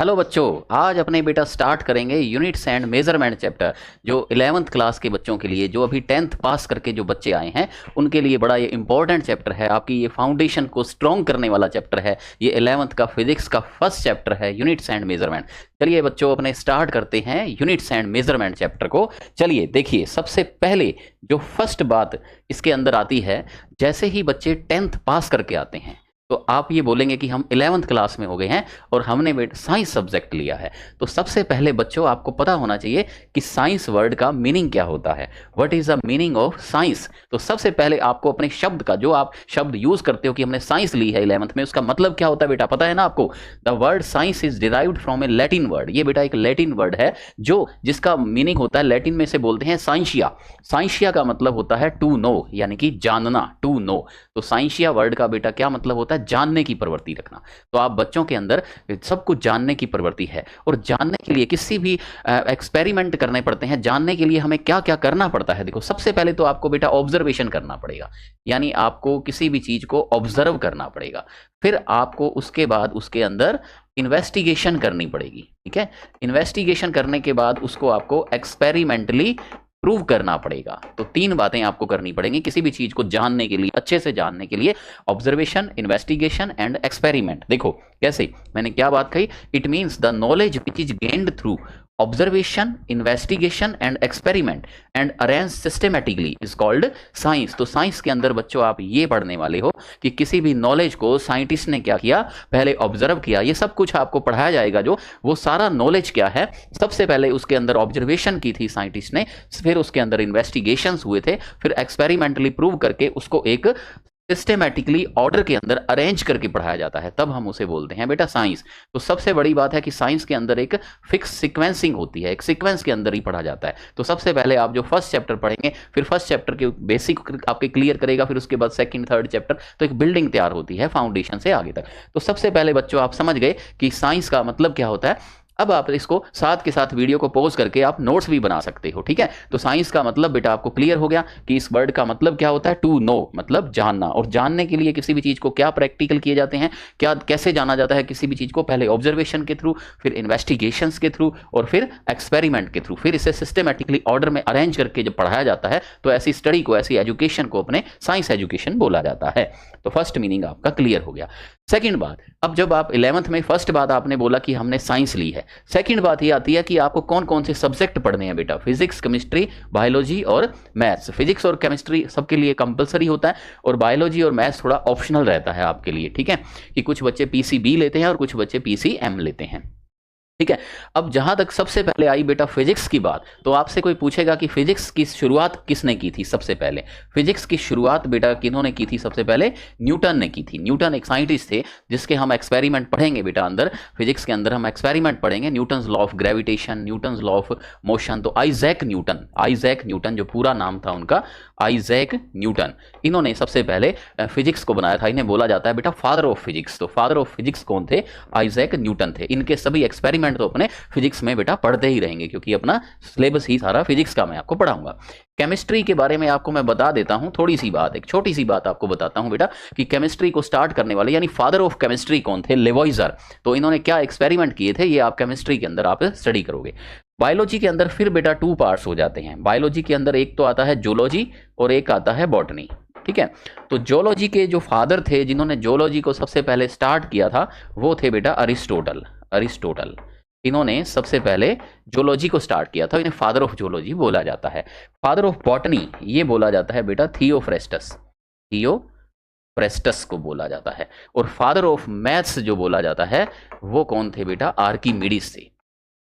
Hello बच्चों, आज अपने बेटा स्टार्ट करेंगे यूनिट्स एंड मेजरमेंट चैप्टर। जो 11th क्लास के बच्चों के लिए, जो अभी 10th पास करके जो बच्चे आए हैं, उनके लिए बड़ा ये इंपॉर्टेंट चैप्टर है। आपकी ये फाउंडेशन को स्ट्रॉन्ग करने वाला चैप्टर है। ये 11th का फिजिक्स का फर्स्ट चैप्टर है, यूनिट्स एंड मेजरमेंट। चलिए बच्चों, अपने स्टार्ट करते हैं यूनिट्स एंड मेजरमेंट चैप्टर को। चलिए देखिए, सबसे पहले जो फर्स्ट बात इसके अंदर आती है, जैसे ही बच्चे 10th पास करके आते हैं तो आप ये बोलेंगे कि हम 11th क्लास में हो गए हैं और हमने साइंस सब्जेक्ट लिया है। तो सबसे पहले बच्चों आपको पता होना चाहिए कि साइंस वर्ड का मीनिंग क्या होता है। What is the meaning of science? तो सबसे पहले आपको अपने शब्द का, जो आप शब्द यूज करते हो कि हमने साइंस ली है 11th में, उसका मतलब क्या होता है बेटा, पता है ना आपको? The word science is derived from A Latin word. ये बेटा एक लैटिन वर्ड है जिसका मीनिंग होता है, लैटिन में से बोलते हैं साइंशिया। साइंशिया का मतलब होता है टू नो, यानी कि जानना, टू नो। तो साइंशिया वर्ड का बेटा क्या मतलब होता है? जानने की प्रवृत्ति रखना। तो आप बच्चों के अंदर सब कुछ जानने की प्रवृत्ति है, और जानने के लिए किसी भी एक्सपेरिमेंट करने पड़ते हैं। जानने के लिए हमें क्या क्या करना पड़ता है? देखो, सबसे पहले तो आपको बेटा ऑब्जर्वेशन करना पड़ेगा, यानी आपको किसी भी चीज को ऑब्जर्व करना पड़ेगा। फिर आपको उसके बाद उसके अंदर इन्वेस्टिगेशन करनी पड़ेगी। ठीक है, इन्वेस्टिगेशन करने के बाद उसको आपको एक्सपेरिमेंटली प्रूव करना पड़ेगा। तो तीन बातें आपको करनी पड़ेंगी किसी भी चीज को जानने के लिए, अच्छे से जानने के लिए: ऑब्जर्वेशन, इन्वेस्टिगेशन एंड एक्सपेरिमेंट। देखो कैसे, मैंने क्या बात कही? It means the knowledge which is gained through observation, investigation and experiment and arrange systematically is called science. तो साइंस के अंदर बच्चों आप ये पढ़ने वाले हो कि किसी भी नॉलेज को साइंटिस्ट ने क्या किया, पहले ऑब्जर्व किया। ये सब कुछ आपको पढ़ाया जाएगा। जो वो सारा नॉलेज क्या है, सबसे पहले उसके अंदर ऑब्जर्वेशन की थी साइंटिस्ट ने, फिर उसके अंदर इन्वेस्टिगेशंस हुए थे, फिर एक्सपेरिमेंटली प्रूव करके उसको एक सिस्टेमेटिकली ऑर्डर के अंदर अरेंज करके पढ़ाया जाता है, तब हम उसे बोलते हैं बेटा साइंस। तो सबसे बड़ी बात है कि साइंस के अंदर एक फिक्स सीक्वेंसिंग होती है, एक सीक्वेंस के अंदर ही पढ़ा जाता है। तो सबसे पहले आप जो फर्स्ट चैप्टर पढ़ेंगे, फिर फर्स्ट चैप्टर के बेसिक आपके क्लियर करेगा, फिर उसके बाद सेकंड, थर्ड चैप्टर, तो एक बिल्डिंग तैयार होती है फाउंडेशन से आगे तक। तो सबसे पहले बच्चों आप समझ गए कि साइंस का मतलब क्या होता है। अब आप इसको साथ के साथ वीडियो को पॉज करके आप नोट्स भी बना सकते हो। ठीक है, तो साइंस का मतलब बेटा आपको क्लियर हो गया कि इस वर्ड का मतलब क्या होता है, टू नो, मतलब जानना। और जानने के लिए किसी भी चीज को क्या प्रैक्टिकल किए जाते हैं, क्या कैसे जाना जाता है किसी भी चीज को? पहले ऑब्जर्वेशन के थ्रू, फिर इन्वेस्टिगेशंस के थ्रू, और फिर एक्सपेरिमेंट के थ्रू। फिर इसे सिस्टमेटिकली ऑर्डर में अरेंज करके जब पढ़ाया जाता है, तो ऐसी स्टडी को, ऐसी एजुकेशन को अपने साइंस एजुकेशन बोला जाता है। तो फर्स्ट मीनिंग आपका क्लियर हो गया। सेकंड बात, अब जब आप 11th में फर्स्ट बात आपने बोला कि हमने साइंस ली है, सेकंड बात ये आती है कि आपको कौन कौन से सब्जेक्ट पढ़ने हैं बेटा। फिजिक्स, केमिस्ट्री, बायोलॉजी और मैथ्स। फिजिक्स और केमिस्ट्री सबके लिए कंपलसरी होता है, और बायोलॉजी और मैथ्स थोड़ा ऑप्शनल रहता है आपके लिए। ठीक है, कि कुछ बच्चे पीसीबी लेते हैं और कुछ बच्चे पीसीएम लेते हैं। ठीक है, अब जहां तक सबसे पहले आई बेटा फिजिक्स की बात, तो आपसे कोई पूछेगा कि फिजिक्स की शुरुआत किसने की थी? सबसे पहले फिजिक्स की शुरुआत बेटा किन्होंने की थी? सबसे पहले न्यूटन ने की थी। न्यूटन एक साइंटिस्ट थे जिसके हम एक्सपेरिमेंट पढ़ेंगे बेटा अंदर। फिजिक्स के अंदर हम एक्सपेरिमेंट पढ़ेंगे, Newton's law of gravitation, Newton's law of motion. तो आइजैक न्यूटन जो पूरा नाम था उनका, आइजैक न्यूटन, इन्होंने सबसे पहले फिजिक्स को बनाया था। इन्हें बोला जाता है बेटा फादर ऑफ फिजिक्स। तो फादर ऑफ फिजिक्स कौन थे? आइजैक न्यूटन थे। इनके सभी एक्सपेरिमेंट तो अपने फिजिक्स में बेटा पढ़ते ही रहेंगे, क्योंकि अपना सिलेबस ही सारा फिजिक्स का मैं आपको पढ़ाऊंगा। केमिस्ट्री के बारे में आपको मैं बता देता हूं थोड़ी सी बात, एक छोटी सी बात आपको बताता हूं बेटा, कि केमिस्ट्री को स्टार्ट करने वाले यानी फादर ऑफ केमिस्ट्री कौन थे? लेवॉइजर। तो इन्होंने क्या एक्सपेरिमेंट किए थे, ये आप केमिस्ट्री के अंदर आप स्टडी करोगे। बायोलॉजी के अंदर फिर बेटा टू पार्ट्स हो जाते हैं। बायोलॉजी के अंदर एक तो आता है जूलॉजी और एक आता है बॉटनी। ठीक है, तो जूलॉजी के जो फादर थे, जिन्होंने जूलॉजी को सबसे पहले स्टार्ट किया था, वो थे बेटा अरिस्टोटल। इन्होंने सबसे पहले जूलॉजी को स्टार्ट किया था, इन्हें फादर ऑफ जूलॉजी बोला जाता है। फादर ऑफ बॉटनी ये बोला जाता है बेटा थियोफ्रेस्टस को बोला जाता है। और फादर ऑफ मैथ्स जो बोला जाता है, वो कौन थे बेटा? आर्किमिडीज थे।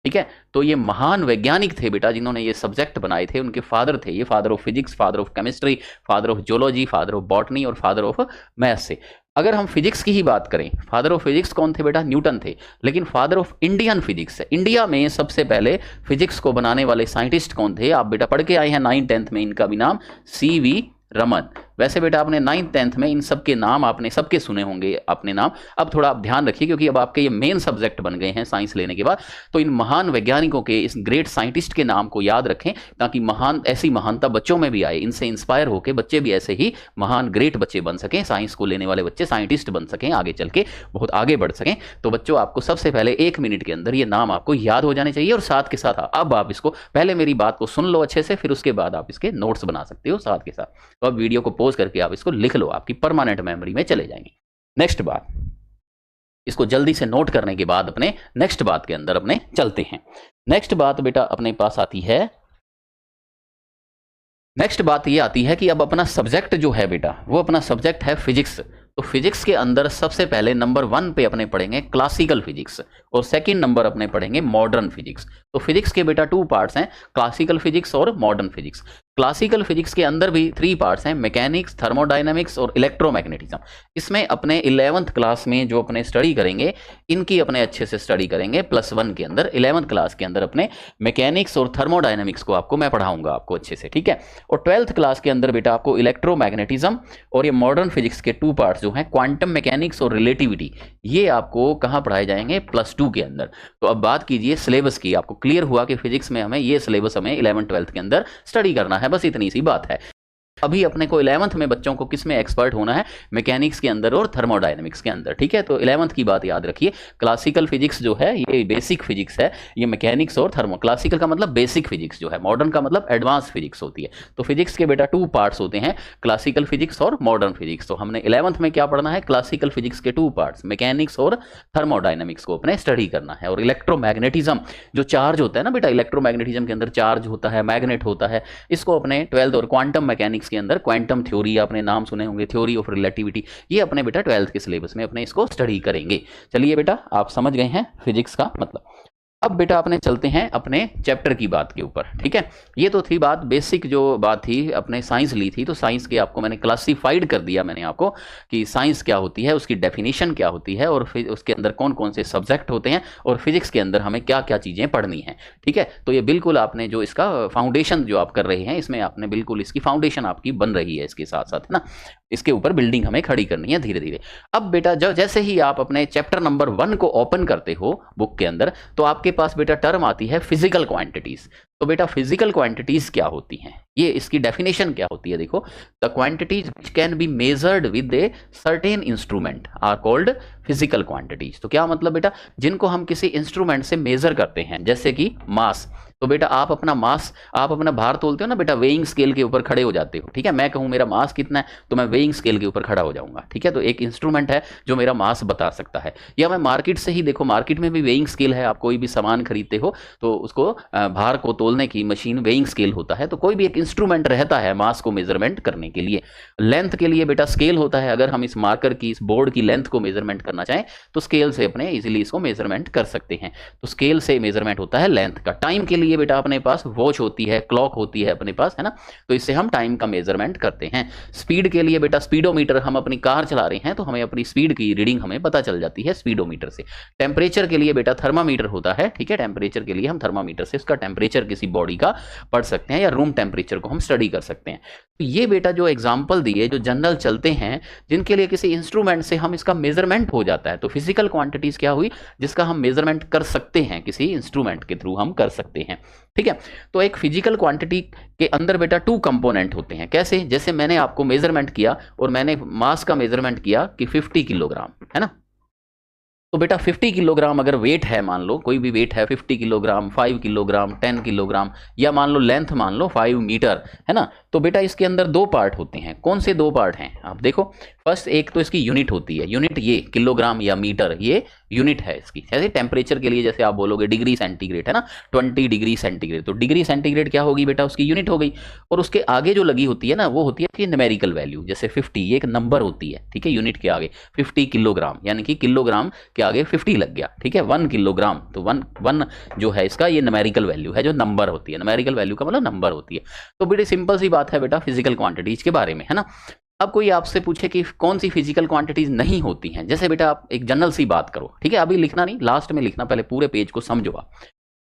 ठीक है, तो ये महान वैज्ञानिक थे बेटा जिन्होंने ये सब्जेक्ट बनाए थे, उनके फादर थे ये। Father of physics, father of chemistry, father of zoology, father of botany और फादर ऑफ मैथ्स से। अगर हम फिजिक्स की ही बात करें, फादर ऑफ फिजिक्स कौन थे बेटा? न्यूटन थे। लेकिन फादर ऑफ इंडियन फिजिक्स है, इंडिया में सबसे पहले फिजिक्स को बनाने वाले साइंटिस्ट कौन थे? आप बेटा पढ़ के आए हैं 9th 10th में, इनका भी नाम CV रमन। वैसे बेटा आपने 9th 10th में इन सब के नाम आपने सबके सुने होंगे अपने नाम। अब थोड़ा आप ध्यान रखिए क्योंकि अब आपके ये मेन सब्जेक्ट बन गए हैं साइंस लेने के बाद। तो इन महान वैज्ञानिकों के, इस ग्रेट साइंटिस्ट के नाम को याद रखें ताकि ऐसी महानता बच्चों में भी आए, इनसे इंस्पायर होकर बच्चे भी ऐसे ही महान ग्रेट बच्चे बन सकें, साइंस को लेने वाले बच्चे साइंटिस्ट बन सकें, आगे चल के बहुत आगे बढ़ सकें। तो बच्चों आपको सबसे पहले 1 मिनट के अंदर ये नाम आपको याद हो जाने चाहिए और साथ के साथ अब आप इसको पहले मेरी बात को सुन लो अच्छे से, फिर उसके बाद आप इसके नोट्स बना सकते हो साथ के साथ। तो अब वीडियो को पॉज करके आप इसको लिख लो, आपकी परमानेंट मेमोरी में चले जाएंगे। नेक्स्ट बात, इसको जल्दी से नोट करने के बाद अपने नेक्स्ट बात के अंदर अपने चलते हैं। नेक्स्ट बात बेटा अपने पास आती है, नेक्स्ट बात ये आती है कि अब अपना सब्जेक्ट जो है बेटा, वो अपना सब्जेक्ट है फिजिक्स। तो फिजिक्स के अंदर सबसे पहले नंबर 1 पे अपने पढ़ेंगे क्लासिकल फिजिक्स और सेकंड नंबर अपने पढ़ेंगे मॉडर्न फिजिक्स। तो फिजिक्स के बेटा 2 पार्ट्स हैं, क्लासिकल फिजिक्स और मॉडर्न फिजिक्स। क्लासिकल फिजिक्स के अंदर भी 3 पार्ट्स हैं, मैकेनिक्स, थर्मोडायनामिक्स और इलेक्ट्रोमैग्नेटिज्म। इसमें अपने 11th क्लास में जो अपने स्टडी करेंगे, इनकी अपने अच्छे से स्टडी करेंगे +1 के अंदर। 11th क्लास के अंदर अपने मैकेनिक्स और थर्मोडायनामिक्स को आपको मैं पढ़ाऊंगा आपको अच्छे से, ठीक है। और 12th क्लास के अंदर बेटा आपको इलेक्ट्रोमैग्नेटिज्म और ये मॉडर्न फिजिक्स के 2 पार्ट्स जो हैं, क्वांटम मैकेनिक्स और रिलेटिविटी, ये आपको कहाँ पढ़ाए जाएंगे, +2 के अंदर। तो अब बात कीजिए सिलेबस की। आपको क्लियर हुआ कि फिजिक्स में हमें ये सिलेबस हमें 11th 12th के अंदर स्टडी करना है, बस इतनी सी बात है। अभी अपने को 11th में बच्चों को किस में एक्सपर्ट होना है, मैकेनिक्स के अंदर और थर्मोडायनामिक्स के अंदर, ठीक है। तो 11th की बात याद रखिए, क्लासिकल फिजिक्स जो है ये बेसिक फिजिक्स है, ये मैकेनिक्स और थर्मो, क्लासिकल का मतलब बेसिक फिजिक्स जो है, मॉडर्न का मतलब एडवांस फिजिक्स होती है। तो फिजिक्स के बेटा 2 पार्ट्स होते हैं, क्लासिकल फिजिक्स और मॉडर्न फिजिक्स। तो हमने 11th में क्या पढ़ना है, क्लासिकल फिजिक्स के 2 पार्ट्स, मैकेनिक्स और थर्मोडायनामिक्स को अपने स्टडी करना है। और इलेक्ट्रोमैग्नेटिज्म, जो चार्ज होता है ना बेटा, इलेक्ट्रोमैग्नेटिज्म के अंदर चार्ज होता है, मैग्नेट होता है, इसको अपने 12th और क्वांटम मैकेनिक्स के अंदर क्वांटम थ्योरी आपने नाम सुने होंगे, थ्योरी ऑफ रिलेटिविटी, ये अपने बेटा 12th के सिलेबस में अपने इसको स्टडी करेंगे। चलिए बेटा आप समझ गए हैं फिजिक्स का मतलब। अब बेटा अपने चलते हैं अपने चैप्टर की बात के ऊपर, ठीक है। ये तो थी बात, बेसिक जो बात थी, अपने साइंस ली थी तो साइंस के आपको मैंने क्लासिफाइड कर दिया मैंने आपको कि साइंस क्या होती है, उसकी डेफिनेशन क्या होती है और फिर उसके अंदर कौन कौन से सब्जेक्ट होते हैं और फिजिक्स के अंदर हमें क्या क्या चीज़ें पढ़नी है, ठीक है। तो ये बिल्कुल आपने जो इसका फाउंडेशन जो आप कर रहे हैं, इसमें आपने बिल्कुल इसकी फाउंडेशन आपकी बन रही है, इसके साथ साथ है ना, इसके ऊपर बिल्डिंग हमें खड़ी करनी है धीरे धीरे। अब बेटा जैसे ही आप अपने चैप्टर नंबर 1 को ओपन करते हो बुक के अंदर, तो आपके पास बेटा टर्म आती है फिजिकल क्वांटिटीज। तो बेटा फिजिकल क्वांटिटीज क्या होती हैं, ये इसकी डेफिनेशन क्या होती है, देखो, the quantities which can be measured with a certain instrument are called physical quantities. तो क्या मतलब बेटा, जिनको हम किसी इंस्ट्रूमेंट से मेजर करते हैं, जैसे कि मास। तो बेटा आप अपना मास, आप अपना भार तोलते हो ना बेटा, वेइंग स्केल के ऊपर खड़े हो जाते हो, ठीक है। मैं कहूँ मेरा मास कितना है तो मैं वेइंग स्केल के ऊपर खड़ा हो जाऊंगा, ठीक है। तो एक इंस्ट्रूमेंट है जो मेरा मास बता सकता है। या मैं मार्केट से ही, देखो मार्केट में भी वेइंग स्केल है, आप कोई भी सामान खरीदते हो तो उसको भार को तोलने की मशीन वेइंग स्केल होता है। तो कोई भी एक इंस्ट्रूमेंट रहता है मास को मेजरमेंट करने के लिए। लेंथ के लिए बेटा स्केल होता है, अगर हम इस मार्कर की, इस बोर्ड की लेंथ को मेजरमेंट करना चाहें तो स्केल से अपने इजीली इसको मेजरमेंट कर सकते हैं। तो स्केल से मेजरमेंट होता है लेंथ का। टाइम के लिए बेटा अपने पास वॉच होती है, क्लॉक होती है अपने पास, है ना, तो इससे हम टाइम का मेजरमेंट करते हैं। स्पीड के लिए बेटा स्पीडोमीटर, हम अपनी कार चला रहे हैं तो हमें अपनी स्पीड की रीडिंग हमें पता चल जाती है स्पीडोमीटर से। टेम्परेचर के लिए बेटा थर्मामीटर होता है, ठीक है। टेम्परेचर के लिए हम थर्मामीटर से उसका टेम्परेचर किसी बॉडी का पढ़ सकते हैं या रूम टेम्परेचर को हम स्टडी कर सकते हैं। तो ये बेटा जो एग्जाम्पल दिए, जो जनरल चलते हैं, जिनके लिए किसी इंस्ट्रूमेंट से हम इसका मेजरमेंट हो जाता है। तो फिजिकल क्वांटिटीज क्या हुई, जिसका हम मेजरमेंट कर सकते हैं, किसी इंस्ट्रूमेंट के थ्रू हम कर सकते हैं, ठीक है। तो एक फिजिकल क्वांटिटी के अंदर बेटा 2 कंपोनेंट होते हैं। कैसे, जैसे मैंने आपको मेजरमेंट किया और मैंने मास का मेजरमेंट किया कि 50 किलोग्राम, है ना। तो बेटा 50 किलोग्राम अगर वेट है, मान लो कोई भी वेट है 50 किलोग्राम, 5 किलोग्राम, 10 किलोग्राम, या मान लो लेंथ मान लो 5 मीटर, है ना। तो बेटा इसके अंदर 2 पार्ट होते हैं। कौन से 2 पार्ट हैं, आप देखो। फर्स्ट एक तो इसकी यूनिट होती है, यूनिट ये किलोग्राम या मीटर, ये यूनिट है इसकी। जैसे टेम्परेचर के लिए जैसे आप बोलोगे डिग्री सेंटीग्रेड, है ना, 20 डिग्री सेंटीग्रेड, तो डिग्री सेंटीग्रेड क्या होगी बेटा, उसकी यूनिट हो गई। और उसके आगे जो लगी होती है ना, वो होती है कि न्यूमेरिकल वैल्यू, जैसे 50, ये एक नंबर होती है, ठीक है। यूनिट के आगे 50 किलोग्राम, यानी कि किलोग्राम के आगे 50 लग गया, ठीक है। 1 किलोग्राम, तो वन जो है इसका, ये न्यूमेरिकल वैल्यू है, जो नंबर होती है। न्यूमेरिकल वैल्यू का मतलब नंबर होती है। तो बड़ी सिंपल सी बात है बेटा फिजिकल क्वांटिटीज के बारे में, है ना। अब कोई आपसे पूछे कि कौन सी फिजिकल क्वांटिटीज नहीं होती हैं, जैसे बेटा आप एक जनरल सी बात करो, ठीक है। अभी लिखना नहीं, लास्ट में लिखना, पहले पूरे पेज को समझो आप।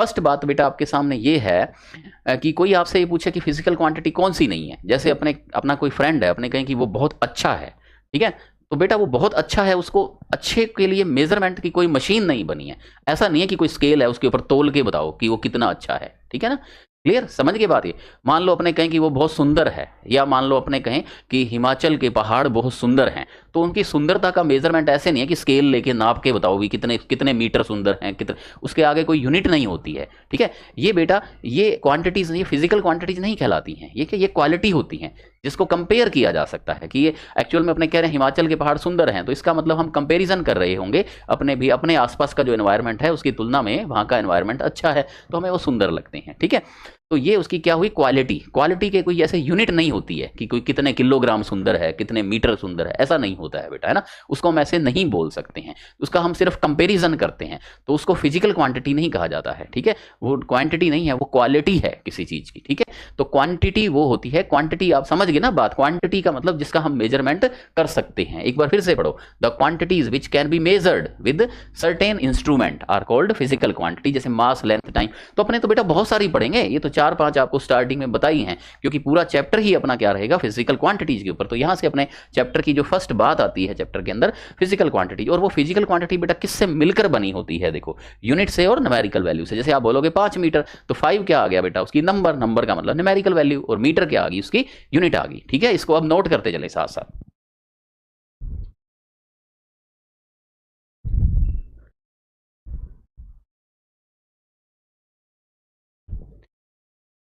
फर्स्ट बात बेटा आपके सामने ये है कि कोई आपसे ये पूछे कि फिजिकल क्वांटिटी कौन सी नहीं है, जैसे अपना कोई फ्रेंड है, अपने कहें कि वो बहुत अच्छा है, ठीक है, तो बेटा वो बहुत अच्छा है, उसको अच्छे के लिए मेजरमेंट की कोई मशीन नहीं बनी है। ऐसा नहीं है कि कोई स्केल है उसके ऊपर तोल के बताओ कि वो कितना अच्छा है, ठीक है ना। क्लियर, समझ के बात ये। मान लो अपने कहें कि वो बहुत सुंदर है, या मान लो अपने कहें कि हिमाचल के पहाड़ बहुत सुंदर हैं, तो उनकी सुंदरता का मेजरमेंट ऐसे नहीं है कि स्केल लेके नाप के बताओ भी कितने कितने मीटर सुंदर हैं, कितने, उसके आगे कोई यूनिट नहीं होती है, ठीक है। ये बेटा ये क्वांटिटीज, ये फिजिकल क्वांटिटीज नहीं कहलाती हैं, ये क्वालिटी होती हैं जिसको कंपेयर किया जा सकता है कि ये एक्चुअल में अपने कह रहे हैं हिमाचल के पहाड़ सुंदर हैं, तो इसका मतलब हम कंपैरिजन कर रहे होंगे अपने आसपास का जो एनवायरनमेंट है उसकी तुलना में वहाँ का एनवायरनमेंट अच्छा है तो हमें वो सुंदर लगते हैं, ठीक है। तो ये उसकी क्या हुई, क्वालिटी के कोई ऐसे यूनिट नहीं होती है कि कोई कितने किलोग्राम सुंदर है, कितने मीटर सुंदर है, ऐसा नहीं होता है बेटा, है ना। उसको हम ऐसे नहीं बोल सकते हैं, उसका हम सिर्फ कंपैरिजन करते हैं, तो उसको फिजिकल क्वांटिटी नहीं कहा जाता है, ठीक है। वो क्वांटिटी नहीं है, वो क्वालिटी है किसी चीज की, ठीक है। तो क्वांटिटी वो होती है, क्वांटिटी आप समझ गए ना बात, क्वांटिटी का मतलब जिसका हम मेजरमेंट कर सकते हैं। एक बार फिर से पढ़ो, the quantities which can be measured with certain instrument are called physical quantity, जैसे मास, लेंथ, टाइम। तो अपने तो बेटा बहुत सारी पढ़ेंगे, ये तो 4-5 आपको स्टार्टिंग में बताई हैं, क्योंकि पूरा चैप्टर ही अपना क्या रहेगा, फिजिकल क्वांटिटीज के ऊपर। तो यहां से अपने चैप्टर की जो फर्स्ट बात आती है चैप्टर के अंदर, फिजिकल क्वांटिटी। और वो फिजिकल क्वांटिटी बेटा किससे मिलकर बनी होती है, देखो, यूनिट से और न्यूमेरिकल वैल्यू से। जैसे आप बोलोगे 5 मीटर, तो 5 क्या आ गया बेटा, उसकी नंबर का मतलब न्यूमेरिकल वैल्यू, और मीटर क्या आ गई, उसकी यूनिट आ गई, ठीक है। इसको अब नोट करते चले साथ साथ।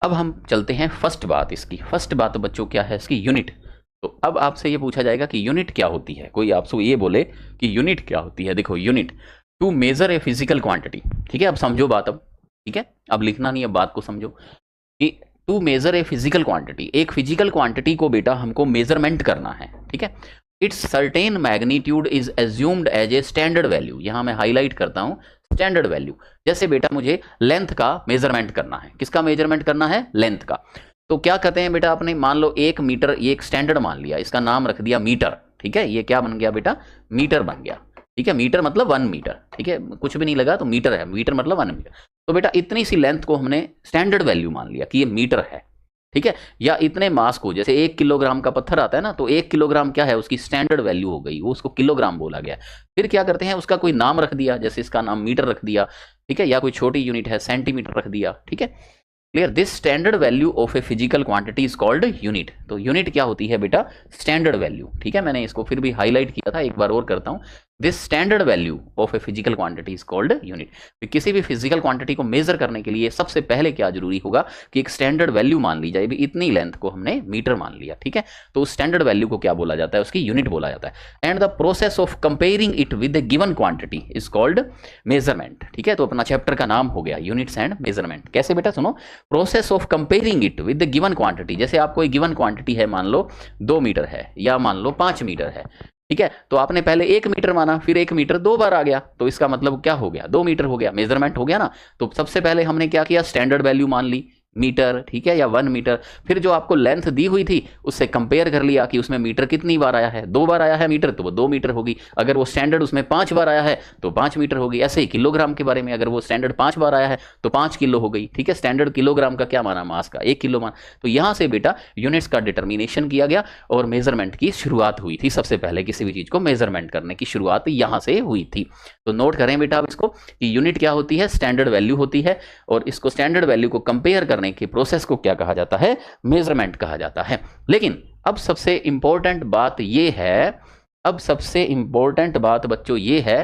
अब हम चलते हैं फर्स्ट बात, इसकी फर्स्ट बात बच्चों क्या है, इसकी यूनिट। तो अब आपसे ये पूछा जाएगा कि यूनिट क्या होती है, कोई आपसे ये बोले कि यूनिट क्या होती है। देखो, unit to measure a physical quantity, ठीक है। अब समझो बात, अब ठीक है, अब लिखना नहीं, अब बात को समझो कि to measure a physical quantity, एक फिजिकल क्वांटिटी को बेटा हमको मेजरमेंट करना है, ठीक है। Its certain magnitude is assumed as a standard value, यहां मैं हाईलाइट करता हूं स्टैंडर्ड वैल्यू। जैसे बेटा मुझे लेंथ का मेजरमेंट करना है, किसका मेजरमेंट करना है, लेंथ का। तो क्या कहते हैं बेटा, आपने मान लो 1 मीटर, ये एक स्टैंडर्ड मान लिया, इसका नाम रख दिया मीटर, ठीक है। ये क्या बन गया बेटा, मीटर बन गया, ठीक है। मीटर मतलब 1 मीटर, ठीक है, कुछ भी नहीं लगा तो मीटर है, मीटर मतलब 1 मीटर। तो बेटा इतनी सी लेंथ को हमने स्टैंडर्ड वैल्यू मान लिया कि ये मीटर है, ठीक है। या इतने मास को, जैसे 1 किलोग्राम का पत्थर आता है ना, तो 1 किलोग्राम क्या है, उसकी स्टैंडर्ड वैल्यू हो गई, वो उसको किलोग्राम बोला गया। फिर क्या करते हैं, उसका कोई नाम रख दिया, जैसे इसका नाम मीटर रख दिया, ठीक है, या कोई छोटी यूनिट है सेंटीमीटर रख दिया, ठीक है। Clear, this standard value of A physical quantity is called unit. तो यूनिट क्या होती है बेटा, स्टैंडर्ड वैल्यू, ठीक है। मैंने इसको फिर भी हाईलाइट किया था, एक बार और करता हूं, this standard value of A physical quantity is called unit. किसी भी फिजिकल क्वांटिटी को मेजर करने के लिए सबसे पहले क्या जरूरी होगा कि एक स्टैंडर्ड वैल्यू मान ली जाए, भी इतनी लेंथ को हमने मीटर मान लिया, ठीक है। तो उस स्टैंडर्ड वैल्यू को क्या बोला जाता है, उसकी यूनिट बोला जाता है। And the process of comparing it with A given quantity is called measurement, ठीक है। तो अपना चैप्टर का नाम हो गया यूनिट्स एंड मेजरमेंट। कैसे बेटा, सुनो, process of comparing it with the given quantity. जैसे आपको एक गिवन क्वांटिटी है, मान लो 2 मीटर है, या मान लो 5 मीटर है, ठीक है। तो आपने पहले 1 मीटर माना, फिर 1 मीटर 2 बार आ गया, तो इसका मतलब क्या हो गया, 2 मीटर हो गया, मेजरमेंट हो गया ना। तो सबसे पहले हमने क्या किया, स्टैंडर्ड वैल्यू मान ली मीटर, ठीक है, या 1 मीटर। फिर जो आपको लेंथ दी हुई थी उससे कंपेयर कर लिया कि उसमें मीटर कितनी बार आया है, 2 बार आया है मीटर, तो वो 2 मीटर होगी। अगर वो स्टैंडर्ड उसमें 5 बार आया है तो 5 मीटर होगी। ऐसे ही किलोग्राम के बारे में, अगर वो स्टैंडर्ड 5 बार आया है तो 5 किलो हो गई, ठीक है। स्टैंडर्ड किलोग्राम का क्या माना, मास का 1 किलो मान। तो यहां से बेटा यूनिट्स का डिटर्मिनेशन किया गया और मेजरमेंट की शुरुआत हुई थी। सबसे पहले किसी भी चीज को मेजरमेंट करने की शुरुआत यहां से हुई थी। तो नोट करें बेटा आप इसको कि यूनिट क्या होती है, स्टैंडर्ड वैल्यू होती है, और इसको स्टैंडर्ड वैल्यू को कंपेयर करने के प्रोसेस को क्या कहा जाता है, मेजरमेंट कहा जाता है। लेकिन अब सबसे इंपॉर्टेंट बात यह है, अब सबसे इंपॉर्टेंट बात बच्चों ये है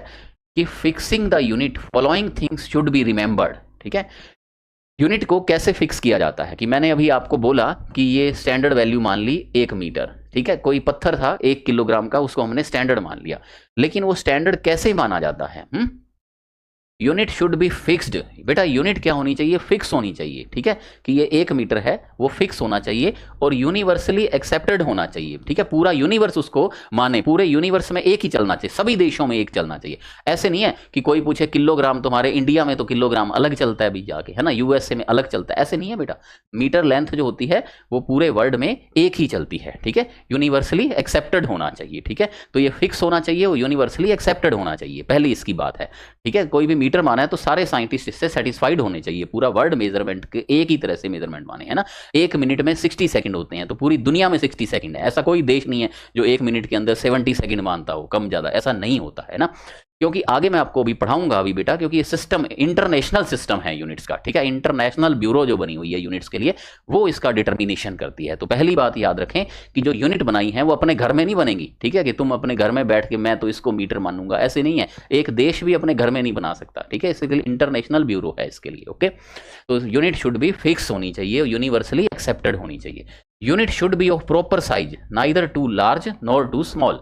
कि fixing the unit following things should be remembered, ठीक है। यूनिट को कैसे फिक्स किया जाता है कि मैंने अभी आपको बोला कि ये स्टैंडर्ड वैल्यू मान ली 1 मीटर, ठीक है। कोई पत्थर था 1 किलोग्राम का, उसको हमने स्टैंडर्ड मान लिया, लेकिन वो स्टैंडर्ड कैसे माना जाता है, यूनिट शुड बी फिक्स्ड। बेटा यूनिट क्या होनी चाहिए, फिक्स होनी चाहिए, ठीक है। कि ये 1 मीटर है, वो फिक्स होना चाहिए और यूनिवर्सली एक्सेप्टेड होना चाहिए, ठीक है। पूरा यूनिवर्स उसको माने, पूरे यूनिवर्स में एक ही चलना चाहिए, सभी देशों में एक चलना चाहिए। ऐसे नहीं है कि कोई पूछे किलोग्राम, तुम्हारे इंडिया में तो किलोग्राम अलग चलता है भी जाके, है ना, यूएसए में अलग चलता है, ऐसे नहीं है बेटा। मीटर लेंथ जो होती है वो पूरे वर्ल्ड में एक ही चलती है, ठीक है। यूनिवर्सली एक्सेप्टेड होना चाहिए, ठीक है। तो ये फिक्स होना चाहिए, वो यूनिवर्सली एक्सेप्टेड होना चाहिए, पहली इसकी बात है, ठीक है। कोई भी मीटर माना है तो सारे साइंटिस्ट इससे सेटिस्फाइड होने चाहिए, पूरा वर्ल्ड मेजरमेंट के एक ही तरह से मेजरमेंट माने, है ना। 1 मिनट में 60 सेकंड होते हैं, तो पूरी दुनिया में 60 सेकंड है। ऐसा कोई देश नहीं है जो 1 मिनट के अंदर 70 सेकंड मानता हो, कम ज़्यादा ऐसा नहीं होता है ना। क्योंकि आगे मैं आपको अभी पढ़ाऊंगा अभी बेटा, क्योंकि ये सिस्टम इंटरनेशनल सिस्टम है यूनिट्स का, ठीक है। इंटरनेशनल ब्यूरो जो बनी हुई है यूनिट्स के लिए, वो इसका डिटर्मिनेशन करती है। तो पहली बात याद रखें कि जो यूनिट बनाई है वो अपने घर में नहीं बनेगी, ठीक है, कि तुम अपने घर में बैठ के मैं तो इसको मीटर मानूंगा, ऐसे नहीं है। एक देश भी अपने घर में नहीं बना सकता, ठीक है, इसके लिए इंटरनेशनल ब्यूरो है इसके लिए, ओके। तो यूनिट शुड बी फिक्स होनी चाहिए, यूनिवर्सली एक्सेप्टेड होनी चाहिए। Unit should be of proper size, neither too large nor too small.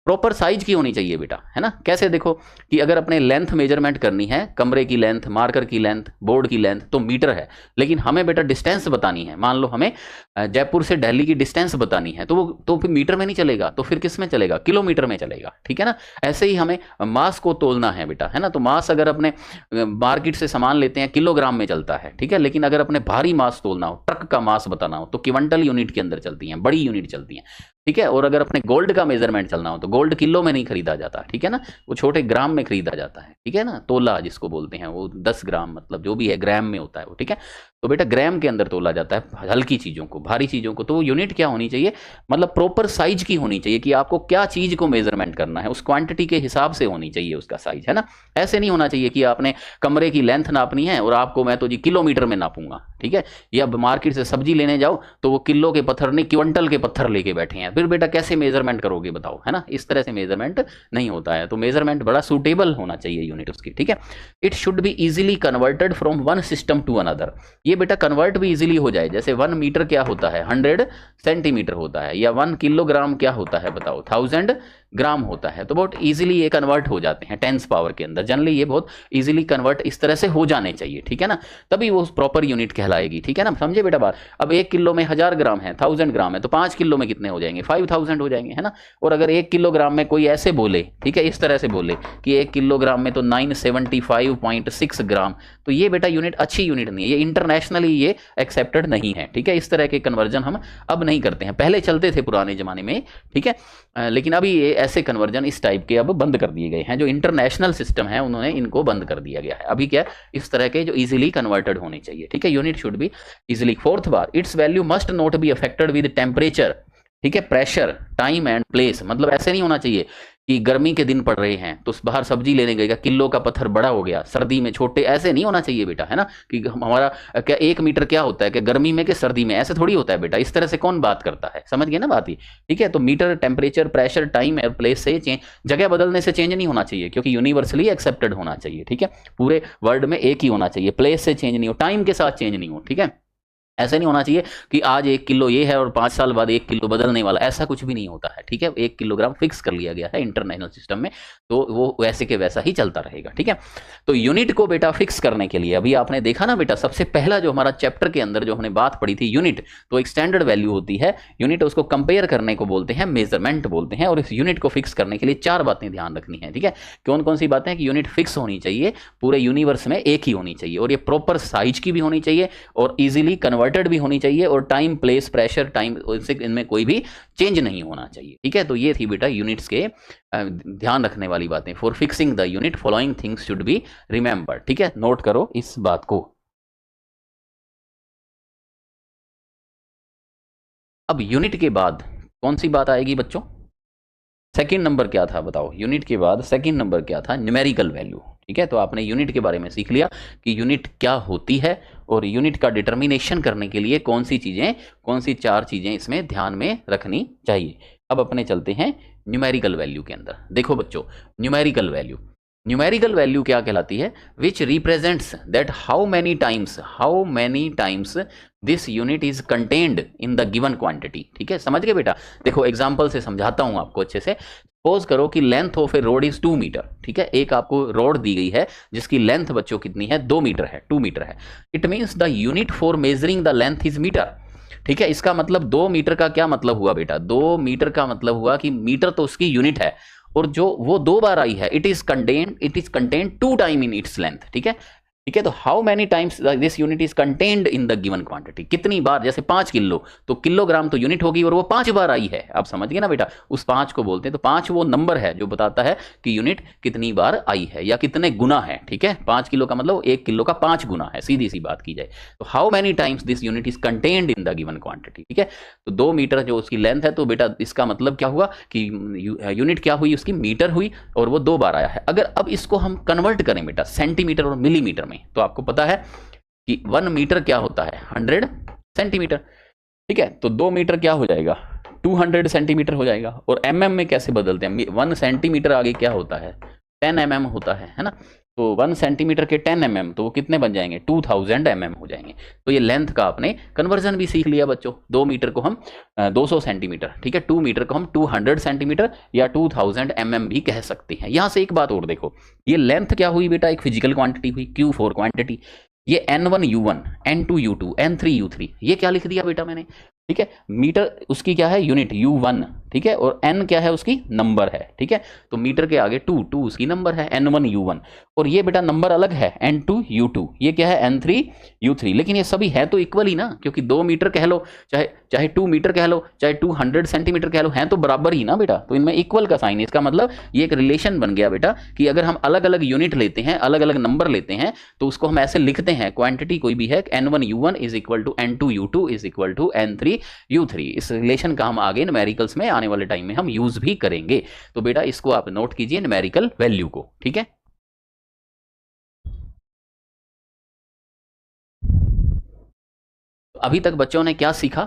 Proper size की होनी चाहिए बेटा, है ना। कैसे, देखो कि अगर अपने लेंथ मेजरमेंट करनी है, कमरे की लेंथ, मार्कर की लेंथ, बोर्ड की लेंथ, तो मीटर है। लेकिन हमें बेटा डिस्टेंस बतानी है, मान लो हमें जयपुर से दिल्ली की डिस्टेंस बतानी है, तो फिर मीटर में नहीं चलेगा, तो फिर किस में चलेगा, किलोमीटर में चलेगा, ठीक है ना। ऐसे ही हमें मास को तोलना है बेटा, है ना। तो मास अगर अपने मार्केट से सामान लेते हैं किलोग्राम में चलता है, ठीक है। लेकिन अगर अपने भारी मास तोलना हो, ट्रक का मास बताना हो, तो क्विंटल यूनिट के अंदर चलती हैं, बड़ी यूनिट चलती हैं, ठीक है। और अगर अपने गोल्ड का मेजरमेंट चलना हो तो गोल्ड किलो में नहीं खरीदा जाता, ठीक है ना, वो छोटे ग्राम में खरीदा जाता है, ठीक है ना। तोला जिसको बोलते हैं, वो 10 ग्राम मतलब जो भी है ग्राम में होता है वो, ठीक है। तो बेटा ग्राम के अंदर तोला जाता है हल्की चीज़ों को, भारी चीज़ों को। तो वो यूनिट क्या होनी चाहिए, मतलब प्रॉपर साइज की होनी चाहिए, कि आपको क्या चीज़ को मेजरमेंट करना है उस क्वांटिटी के हिसाब से होनी चाहिए उसका साइज, है ना। ऐसे नहीं होना चाहिए कि आपने कमरे की लेंथ नापनी है और आपको मैं तो जी किलोमीटर में नापूंगा, ठीक है। या मार्केट से सब्जी लेने जाओ तो वो किलो के पत्थर नहीं क्विंटल के पत्थर लेके बैठे हैं, फिर बेटा कैसे मेजरमेंट करोगे बताओ, है ना। इस तरह से मेजरमेंट नहीं होता है। तो मेजरमेंट बड़ा सूटेबल होना चाहिए यूनिट उसकी, ठीक है। It should be easily converted from one system to another. ये बेटा कन्वर्ट भी इजीली हो जाए, जैसे 1 मीटर क्या होता है, 100 सेंटीमीटर होता है, या 1 किलोग्राम क्या होता है बताओ, 1000 ग्राम होता है। तो बहुत इजीली ये कन्वर्ट हो जाते हैं 10th पावर के अंदर। जनरली ये बहुत इजीली कन्वर्ट इस तरह से हो जाने चाहिए, ठीक है ना, तभी वो प्रॉपर यूनिट कहलाएगी, ठीक है ना। समझे बेटा बात। अब 1 किलो में 1000 ग्राम है, 1000 ग्राम है, तो 5 किलो में कितने हो जाएंगे, 5000 हो जाएंगे, है ना। और अगर 1 किलोग्राम में कोई ऐसे बोले, ठीक है, इस तरह से बोले कि 1 किलोग्राम में तो 975.6 ग्राम, तो ये बेटा यूनिट अच्छी यूनिट नहीं है, ये इंटरनेशनली ये एक्सेप्टेड नहीं है, ठीक है। इस तरह के कन्वर्जन हम अब नहीं करते हैं, पहले चलते थे पुराने जमाने में, ठीक है। लेकिन अभी ये ऐसे कन्वर्जन इस टाइप के अब बंद कर दिए गए हैं, जो इंटरनेशनल सिस्टम है उन्होंने इनको बंद कर दिया गया है। अभी क्या इस तरह के जो इजीली कन्वर्टेड होने चाहिए, ठीक है। Unit should be easily. 4th bar, it's value must not be affected with temperature, ठीक है, प्रेशर, टाइम एंड प्लेस। मतलब ऐसे नहीं होना चाहिए कि गर्मी के दिन पड़ रहे हैं तो बाहर सब्जी लेने गएगा, किलो का पत्थर बड़ा हो गया, सर्दी में छोटे, ऐसे नहीं होना चाहिए बेटा, है ना। कि हमारा क्या 1 मीटर क्या होता है कि गर्मी में कि सर्दी में, ऐसे थोड़ी होता है बेटा। इस तरह से कौन बात करता है, समझ गए ना बात ही, ठीक है। तो मीटर, टेम्परेचर, प्रेशर, टाइम और प्लेस से चेंज, जगह बदलने से चेंज नहीं होना चाहिए, क्योंकि यूनिवर्सली एक्सेप्टेड होना चाहिए, ठीक है। पूरे वर्ल्ड में एक ही होना चाहिए, प्लेस से चेंज नहीं हो, टाइम के साथ चेंज नहीं हो, ठीक है। ऐसे नहीं होना चाहिए कि आज 1 किलो ये है और 5 साल बाद 1 किलो बदलने वाला, ऐसा कुछ भी नहीं होता है, ठीक है। 1 किलोग्राम फिक्स कर लिया गया है इंटरनेशनल सिस्टम में, तो वो वैसे के वैसा ही चलता रहेगा, ठीक है। तो यूनिट को बेटा फिक्स करने के लिए अभी आपने देखा ना बेटा, सबसे पहला जो हमारा चैप्टर के अंदर जो हमने बात पढ़ी थी यूनिट, तो एक स्टैंडर्ड वैल्यू होती है यूनिट, उसको कंपेयर करने को बोलते हैं मेजरमेंट बोलते हैं। और इस यूनिट को फिक्स करने के लिए 4 बातें ध्यान रखनी है, ठीक है। कौन कौन सी बातें, कि यूनिट फिक्स होनी चाहिए, पूरे यूनिवर्स में एक ही होनी चाहिए, और ये प्रॉपर साइज की भी होनी चाहिए, और इजीली कन्वर्टेड भी होनी चाहिए, और टाइम, प्लेस, प्रेशर, टाइम, इनमें कोई भी चेंज नहीं होना चाहिए, ठीक है। तो ये थी बेटा यूनिट्स के ध्यान रखने वाली बातें। For fixing the unit following things should be remembered, ठीक है, नोट करो इस बात को। अब यूनिट के बाद कौन सी बात आएगी बच्चों, सेकंड नंबर क्या था बताओ, यूनिट के बाद सेकंड नंबर क्या था, न्यूमेरिकल वैल्यू, ठीक है। तो आपने यूनिट के बारे में सीख लिया कि यूनिट क्या होती है, और यूनिट का डिटर्मिनेशन करने के लिए कौन सी चीज़ें, कौन सी 4 चीज़ें इसमें ध्यान में रखनी चाहिए। अब अपने चलते हैं न्यूमेरिकल वैल्यू के अंदर। देखो बच्चों, न्यूमेरिकल वैल्यू, न्यूमेरिकल वैल्यू क्या कहलाती है, विच represents that how many times this unit is contained in the given quantity, ठीक है। समझ गए बेटा। देखो एग्जांपल से समझाता हूं आपको अच्छे से। सपोज करो कि length of a road is 2 metre, ठीक है। एक आपको रोड दी गई है जिसकी लेंथ बच्चों कितनी है, 2 मीटर है, 2 मीटर है। It means the unit for measuring the length is metre, ठीक है। इसका मतलब 2 मीटर का क्या मतलब हुआ बेटा, 2 मीटर का मतलब हुआ कि मीटर तो उसकी यूनिट है, और जो वो 2 बार आई है, it is contained 2 time in its length, ठीक है। ठीक है। तो how many times this unit is contained in the given quantity, कितनी बार, जैसे 5 किलो तो किलोग्राम तो यूनिट होगी और वो 5 बार आई है, आप समझ गए ना बेटा, उस 5 को बोलते हैं। तो 5 वो नंबर है जो बताता है कि यूनिट कितनी बार आई है या कितने गुना है, ठीक है। 5 किलो का मतलब 1 किलो का 5 गुना है, सीधी सी बात की जाए तो how many times this unit is contained in the given quantity, ठीक है। तो 2 मीटर जो उसकी लेंथ है, तो बेटा इसका मतलब क्या हुआ कि यूनिट क्या हुई उसकी, मीटर हुई और वो 2 बार आया है। अगर अब इसको हम कन्वर्ट करें बेटा सेंटीमीटर और मिलीमीटर में, तो आपको पता है कि 1 मीटर क्या होता है 100 सेंटीमीटर, ठीक है। तो 2 मीटर क्या हो जाएगा 200 सेंटीमीटर हो जाएगा। और एमएम में कैसे बदलते हैं, 1 सेंटीमीटर आगे क्या होता है 10 mm होता है ना। तो 1 सेंटीमीटर के 10 mm तो वो कितने बन जाएंगे 2000 mm हो जाएंगे। तो ये लेंथ का आपने कन्वर्जन भी सीख लिया बच्चों। 2 मीटर को हम 200 सेंटीमीटर, ठीक है। 2 मीटर को हम 200 सेंटीमीटर या 2000 mm भी कह सकते हैं। यहां से एक बात और देखो, ये लेंथ क्या हुई बेटा, एक फिजिकल क्वांटिटी हुई Q4 क्वांटिटी। ये N1U1 N2U2 N3U3 ये क्या लिख दिया बेटा मैंने, ठीक है। मीटर उसकी क्या है यूनिट U1, ठीक है। और N क्या है उसकी नंबर है, ठीक है। तो मीटर के आगे 2 उसकी नंबर है N1U1। और ये बेटा नंबर अलग है N2U2, ये क्या है N3U3। लेकिन ये सभी है तो इक्वल ही ना, क्योंकि 2 मीटर कह लो चाहे 2 मीटर कह लो चाहे 200 सेंटीमीटर कह लो, हैं तो बराबर ही ना बेटा। तो इनमें इक्वल का साइन है, इसका मतलब ये एक रिलेशन बन गया बेटा कि अगर हम अलग अलग यूनिट लेते हैं, अलग अलग नंबर लेते हैं, तो उसको हम ऐसे लिखते हैं, क्वांटिटी कोई भी है N1U1 is equal to N2U2 is equal to N3U3। इस रिलेशन का हम आगे न्यूमेरिकल्स में आने वाले टाइम में हम यूज भी करेंगे। तो बेटा इसको आप नोट कीजिए न्यूमेरिकल वैल्यू को, ठीक है। अभी तक बच्चों ने क्या सीखा,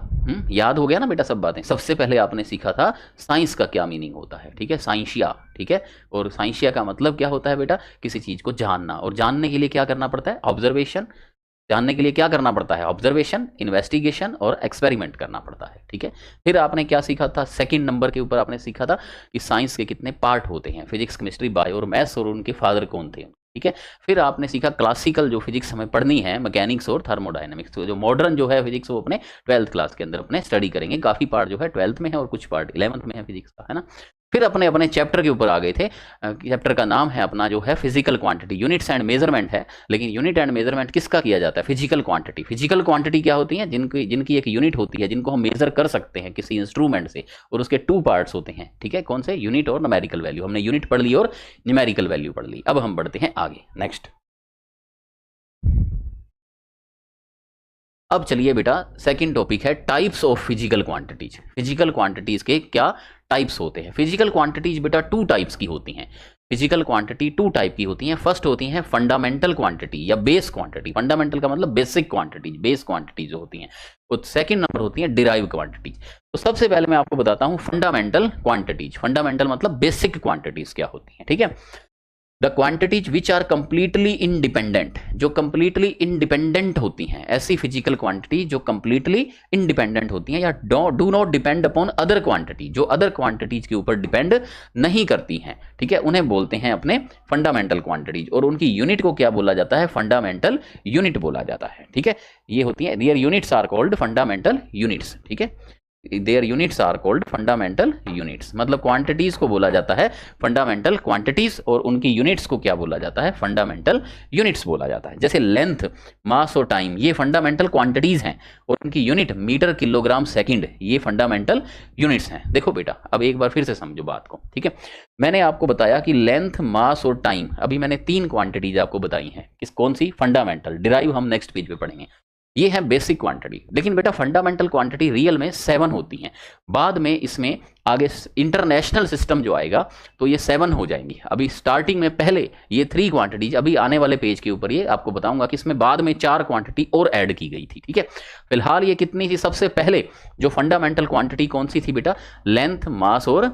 याद हो गया ना बेटा सब बातें। सबसे पहले आपने सीखा था साइंस का क्या मीनिंग होता है, ठीक है, साइंशिया, ठीक है। और साइंशिया का मतलब क्या होता है बेटा, किसी चीज को जानना, और जानने के लिए क्या करना पड़ता है ऑब्जर्वेशन। जानने के लिए क्या करना पड़ता है ऑब्जर्वेशन, इन्वेस्टिगेशन और एक्सपेरिमेंट करना पड़ता है, ठीक है। फिर आपने क्या सीखा था, सेकंड नंबर के ऊपर आपने सीखा था कि साइंस के कितने पार्ट होते हैं, फिजिक्स केमिस्ट्री बायो और मैथ्स, और उनके फादर कौन थे, ठीक है। फिर आपने सीखा क्लासिकल जो फिजिक्स हमें पढ़नी है, मैकेनिक्स और थर्मोडायनेमिक्स। तो जो मॉडर्न जो है फिजिक्स वो अपने 12th क्लास के अंदर अपने स्टडी करेंगे। काफ़ी पार्ट जो है 12th में है और कुछ पार्ट 11th में है फिजिक्स का, है ना। फिर अपने अपने चैप्टर के ऊपर आ गए थे। चैप्टर का नाम है अपना जो है physical quantity, units and measurement है। लेकिन यूनिट एंड मेजरमेंट किसका किया जाता है, फिजिकल क्वांटिटी। फिजिकल क्वांटिटी क्या होती है, जिनकी एक यूनिट होती है, जिनको हम मेजर कर सकते हैं किसी इंस्ट्रूमेंट से, और उसके 2 पार्ट्स होते हैं, ठीक है। कौन से, यूनिट और न्यूमेरिकल वैल्यू। हमने यूनिट पढ़ ली और न्यूमेरिकल वैल्यू पढ़ ली। अब हम बढ़ते हैं आगे, नेक्स्ट। अब चलिए बेटा सेकंड टॉपिक है types of physical quantities. Physical quantities के क्या टाइप्स होते हैं। फिजिकल क्वांटिटीज बेटा 2 टाइप्स की होती हैं। फिजिकल क्वांटिटी 2 टाइप की होती हैं। फर्स्ट होती हैं फंडामेंटल क्वांटिटी या बेस क्वांटिटी। फंडामेंटल का मतलब बेसिक क्वांटिटीज, बेस क्वांटिटी जो होती हैं। और सेकंड नंबर होती है डिराइव क्वांटिटीज। तो सबसे पहले मैं आपको बताता हूं फंडामेंटल क्वांटिटीज। फंडामेंटल मतलब बेसिक क्वांटिटीज क्या होती हैं, ठीक है। The quantities which are completely independent, जो कंप्लीटली इंडिपेंडेंट होती हैं, ऐसी फिजिकल क्वांटिटी जो कंप्लीटली इंडिपेंडेंट होती हैं या do not depend upon other quantity, जो अदर क्वांटिटीज के ऊपर डिपेंड नहीं करती हैं, ठीक है, उन्हें बोलते हैं अपने फंडामेंटल क्वांटिटीज। और उनकी यूनिट को क्या बोला जाता है, फंडामेंटल यूनिट बोला जाता है, ठीक है। ये होती है, their units are called fundamental units, ठीक है। Their units are called fundamental units. मतलब क्वांटिटीज को बोला जाता है फंडामेंटल क्वांटिटीज और उनकी यूनिट्स को क्या बोला जाता है, फंडामेंटल यूनिट्स बोला जाता है। जैसे लेंथ, मास और टाइम ये फंडामेंटल क्वांटिटीज हैं और उनकी यूनिट मीटर, किलोग्राम, सेकंड ये फंडामेंटल यूनिट्स हैं। देखो बेटा अब एक बार फिर से समझो बात को, ठीक है। मैंने आपको बताया कि लेंथ, मास और टाइम, अभी मैंने 3 क्वांटिटीज आपको बताई हैं। किस कौन सी, फंडामेंटल। डिराइव हम नेक्स्ट पेज पे पढ़ेंगे। ये है बेसिक क्वांटिटी। लेकिन बेटा फंडामेंटल क्वांटिटी रियल में 7 होती हैं। बाद में इसमें आगे इंटरनेशनल सिस्टम जो आएगा तो ये 7 हो जाएंगी। अभी स्टार्टिंग में पहले ये 3 क्वांटिटीज, अभी आने वाले पेज के ऊपर ये आपको बताऊंगा कि इसमें बाद में 4 क्वांटिटी और ऐड की गई थी, ठीक है। फिलहाल ये कितनी थी, सबसे पहले जो फंडामेंटल क्वांटिटी कौन सी थी बेटा, लेंथ, मास और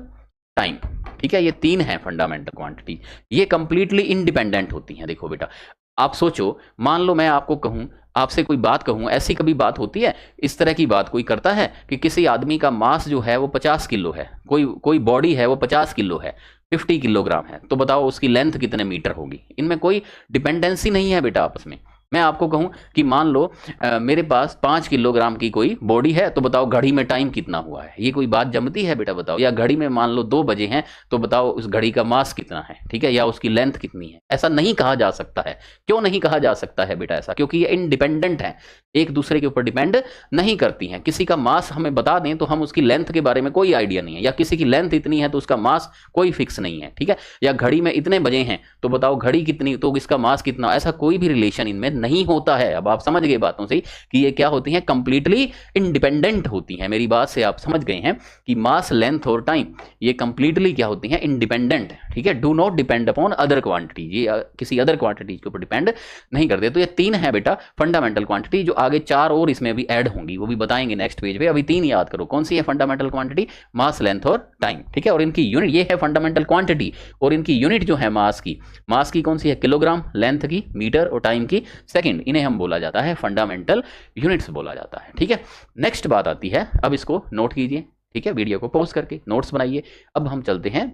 टाइम, ठीक है। ये 3 है फंडामेंटल क्वांटिटी। ये कंप्लीटली इंडिपेंडेंट होती हैं। देखो बेटा आप सोचो, मान लो मैं आपको कहूं, आपसे कोई बात कहूं, ऐसी कभी बात होती है, इस तरह की बात कोई करता है कि किसी आदमी का मास जो है वो 50 किलो है, कोई बॉडी है वो 50 किलो है, 50 किलोग्राम है, तो बताओ उसकी लेंथ कितने मीटर होगी। इनमें कोई डिपेंडेंसी नहीं है बेटा आपस में, मैं आपको कहूं कि मान लो मेरे पास 5 किलोग्राम की कोई बॉडी है, तो बताओ घड़ी में टाइम कितना हुआ है? ये कोई बात जमती है बेटा? बताओ। या घड़ी में मान लो 2 बजे हैं, तो बताओ उस घड़ी का मास कितना है, ठीक है, या उसकी लेंथ कितनी है? ऐसा नहीं कहा जा सकता है। क्यों नहीं कहा जा सकता है बेटा ऐसा? क्योंकि ये इंडिपेंडेंट है, एक दूसरे के ऊपर डिपेंड नहीं करती हैं। किसी का मास हमें बता दें तो हम उसकी लेंथ के बारे में कोई आइडिया नहीं है, या किसी की लेंथ इतनी है तो उसका मास कोई फिक्स नहीं है, ठीक है। या घड़ी में इतने बजे हैं तो बताओ घड़ी कितनी, तो इसका मास कितना, ऐसा कोई भी रिलेशन इनमें नहीं होता है। अब आप समझ गए बातों से कि ये क्या होती हैं, कंप्लीटली इंडिपेंडेंट होती हैं। मेरी बात से आप समझ गए हैं कि मास, लेंथ और टाइम ये कंप्लीटली क्या होती हैं, इंडिपेंडेंट, ठीक है। Do not depend upon other quantity, ये किसी अदर क्वांटिटी के ऊपर डिपेंड नहीं करते। तो ये 3 है बेटा फंडामेंटल क्वांटिटी, जो आगे 4 और इसमें भी ऐड होंगी, वो भी बताएंगे नेक्स्ट पेज पे। अभी 3 याद करो। कौन सी है फंडामेंटल क्वांटिटी? मास, लेंथ और टाइम, ठीक है। और इनकी यूनिट, ये है फंडामेंटल क्वांटिटी, और इनकी यूनिट जो है मास की कौन सी है? किलोग्राम, लेंथ की मीटर और टाइम की सेकंड। इन्हें हम बोला जाता है फंडामेंटल यूनिट्स बोला जाता है, ठीक है। नेक्स्ट बात आती है, अब इसको नोट कीजिए, ठीक है, वीडियो को पॉज करके नोट्स बनाइए। अब हम चलते हैं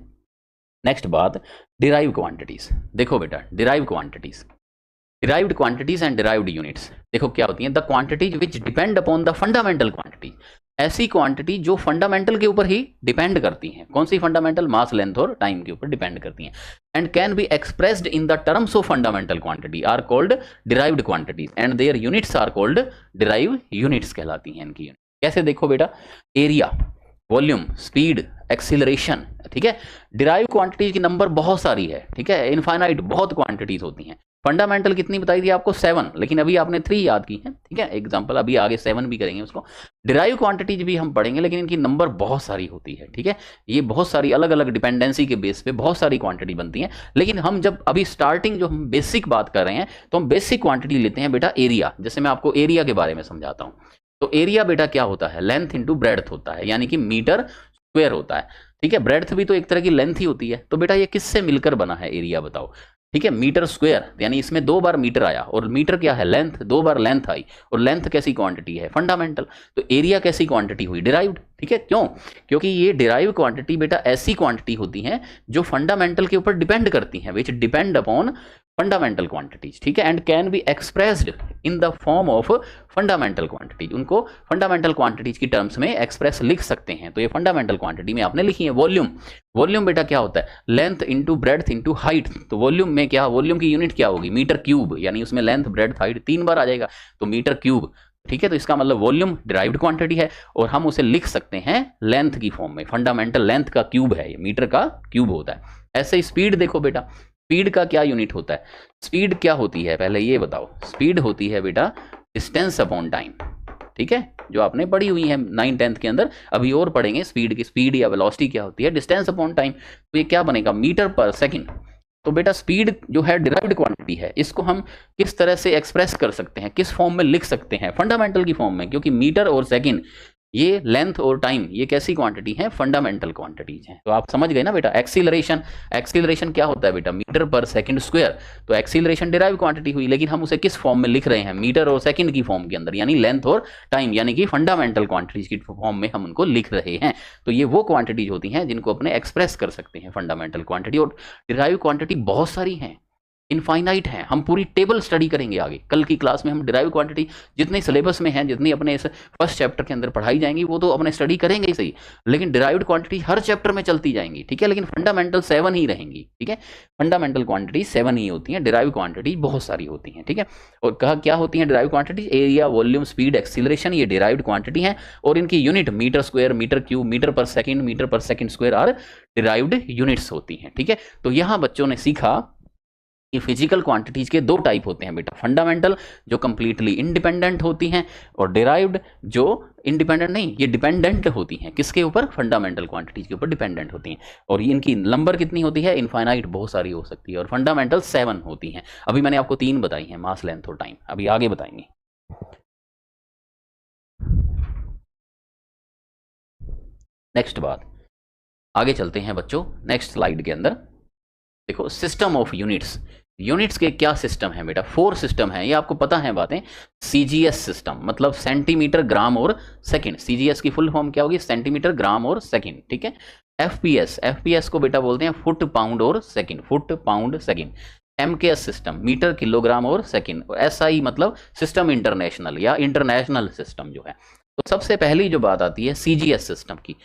नेक्स्ट बात, डिराइव क्वांटिटीज। देखो बेटा, derive quantities, derived quantities and derived units देखो क्या होती हैं। The quantities which depend upon the fundamental quantity, ऐसी क्वांटिटी जो फंडामेंटल के ऊपर ही डिपेंड करती हैं। कौन सी फंडामेंटल? मास, लेंथ और टाइम के ऊपर डिपेंड करती हैं। And can be expressed in the terms of fundamental quantity are called derived quantities and their units are called derive units कहलाती हैं इनकी यूनिट। कैसे? देखो बेटा, एरिया, वॉल्यूम, स्पीड, एक्सीलरेशन, ठीक है। डिराइव क्वांटिटीज की नंबर बहुत सारी है, ठीक है, इनफाइनाइट बहुत क्वांटिटीज होती हैं। फंडामेंटल कितनी बताई थी आपको? 7, लेकिन अभी आपने 3 याद की है, ठीक है। एग्जांपल अभी आगे 7 भी करेंगे उसको। डिराइव क्वांटिटीज भी हम पढ़ेंगे, लेकिन इनकी नंबर बहुत सारी होती है, ठीक है। ये बहुत सारी अलग अलग डिपेंडेंसी के बेस पे बहुत सारी क्वांटिटी बनती हैं। लेकिन हम जब अभी स्टार्टिंग जो हम बेसिक बात कर रहे हैं, तो हम बेसिक क्वांटिटी लेते हैं बेटा एरिया। जैसे मैं आपको एरिया के बारे में समझाता हूँ। तो एरिया बेटा क्या होता है? लेंथ इंटू ब्रेड्थ होता है, यानी कि मीटर स्क्वायर होता है, ठीक है। ब्रेड्थ भी तो एक तरह की लेंथ ही होती है। तो बेटा ये किससे मिलकर बना है एरिया? बताओ, ठीक है। मीटर स्क्वायर, यानी इसमें 2 बार मीटर आया, और मीटर क्या है? लेंथ, 2 बार लेंथ आई, और लेंथ कैसी क्वांटिटी है? फंडामेंटल। तो एरिया कैसी क्वांटिटी हुई? डिराइव्ड, ठीक है। क्यों? क्योंकि ये डिराइव क्वांटिटी बेटा ऐसी क्वांटिटी होती हैं जो फंडामेंटल के ऊपर डिपेंड करती हैं, विच डिपेंड अपॉन फंडामेंटल क्वांटिटीज, ठीक है। And can be expressed in the form of fundamental quantities, उनको फंडामेंटल क्वांटिटीज की टर्म्स में एक्सप्रेस लिख सकते हैं। तो ये फंडामेंटल क्वांटिटी में आपने लिखी है। वॉल्यूम, वॉल्यूम बेटा क्या होता है? Length into breadth into height. तो वॉल्यूम में क्या, वॉल्यूम की यूनिट क्या होगी? मीटर क्यूब, यानी उसमें लेंथ, ब्रेड्थ, हाइट 3 बार आ जाएगा, तो मीटर क्यूब, ठीक है। तो इसका मतलब वॉल्यूम डिराइव्ड क्वांटिटी है, और हम उसे लिख सकते हैं लेंथ की फॉर्म में। फंडामेंटल लेंथ का क्यूब है ये, मीटर का क्यूब होता है। ऐसे ही स्पीड देखो बेटा, स्पीड का क्या यूनिट होता है? स्पीड क्या होती है पहले ये बताओ? स्पीड होती है बेटा डिस्टेंस अपॉन टाइम, ठीक है, जो आपने पढ़ी हुई है 9th 10th के अंदर। अभी और पढ़ेंगे स्पीड की, स्पीड या वेलोसिटी क्या होती है? Distance upon time. तो ये क्या बनेगा? Metre per second. तो बेटा स्पीड जो है डिराइव्ड क्वांटिटी है, इसको हम किस तरह से एक्सप्रेस कर सकते हैं, किस फॉर्म में लिख सकते हैं? फंडामेंटल की फॉर्म में, क्योंकि मीटर और सेकंड, ये लेंथ और टाइम, ये कैसी क्वांटिटी है? फंडामेंटल क्वांटिटीज हैं। तो आप समझ गए ना बेटा। एक्सीलरेशन, एक्सीलरेशन क्या होता है बेटा? Metre per second square. तो एक्सीलरेशन डिराइव क्वांटिटी हुई, लेकिन हम उसे किस फॉर्म में लिख रहे हैं? मीटर और सेकंड की फॉर्म के अंदर, यानी लेंथ और टाइम, यानी कि फंडामेंटल क्वांटिटीज की फॉर्म में हम उनको लिख रहे हैं। तो ये वो क्वांटिटीज होती हैं जिनको अपने एक्सप्रेस कर सकते हैं, फंडामेंटल क्वांटिटी। और डिराइव क्वांटिटी बहुत सारी हैं, इनफाइनाइट है। हम पूरी टेबल स्टडी करेंगे आगे, कल की क्लास में हम डिराइव क्वांटिटी जितनी सिलेबस में है, जितनी अपने इस फर्स्ट चैप्टर के अंदर पढ़ाई जाएंगी, वो तो अपने स्टडी करेंगे ही सही, लेकिन डिराइव्ड क्वांटिटी हर चैप्टर में चलती जाएंगी, ठीक है। लेकिन फंडामेंटल 7 ही रहेंगी, ठीक है। फंडामेंटल क्वांटिटी 7 ही होती हैं, डिराइव क्वांटिटी बहुत सारी होती हैं, ठीक है। और कहा क्या होती हैं derive quantity? Area, volume, speed, acceleration, ये डिराइव्ड क्वांटिटी है। और इनकी unit metre square, metre cube, metre per second square are derived units होती हैं, ठीक है। तो यहाँ बच्चों ने सीखा कि फिजिकल क्वांटिटीज के 2 टाइप होते हैं बेटा। फंडामेंटल जो कंप्लीटली इंडिपेंडेंट होती हैं, और डिराइव्ड जो इंडिपेंडेंट नहीं, ये डिपेंडेंट होती हैं। किसके ऊपर? फंडामेंटल क्वांटिटीज के ऊपर डिपेंडेंट होती हैं। और इनकी नंबर कितनी होती है? इनफाइनाइट, बहुत सारी हो सकती है। और फंडामेंटल 7 होती हैं। अभी मैंने आपको 3 बताई हैं, मास, लेंथ और टाइम। अभी आगे बताएंगे। नेक्स्ट बात, आगे चलते हैं बच्चों नेक्स्ट स्लाइड के अंदर। देखो सिस्टम ऑफ यूनिट्स, यूनिट्स के क्या सिस्टम है बेटा? 4 सिस्टम है, ये आपको पता है बातें। सीजीएस सिस्टम मतलब सेंटीमीटर, ग्राम और सेकंड। सीजीएस की फुल फॉर्म क्या होगी? सेंटीमीटर, ग्राम और सेकंड, ठीक है। एफपीएस, एफपीएस को बेटा बोलते हैं फुट, पाउंड और second, foot, pound, second. MKS system, metre kilogram और सेकंड। SI मतलब सिस्टम इंटरनेशनल या इंटरनेशनल सिस्टम जो है। तो सबसे पहली जो बात आती है CGS सिस्टम की,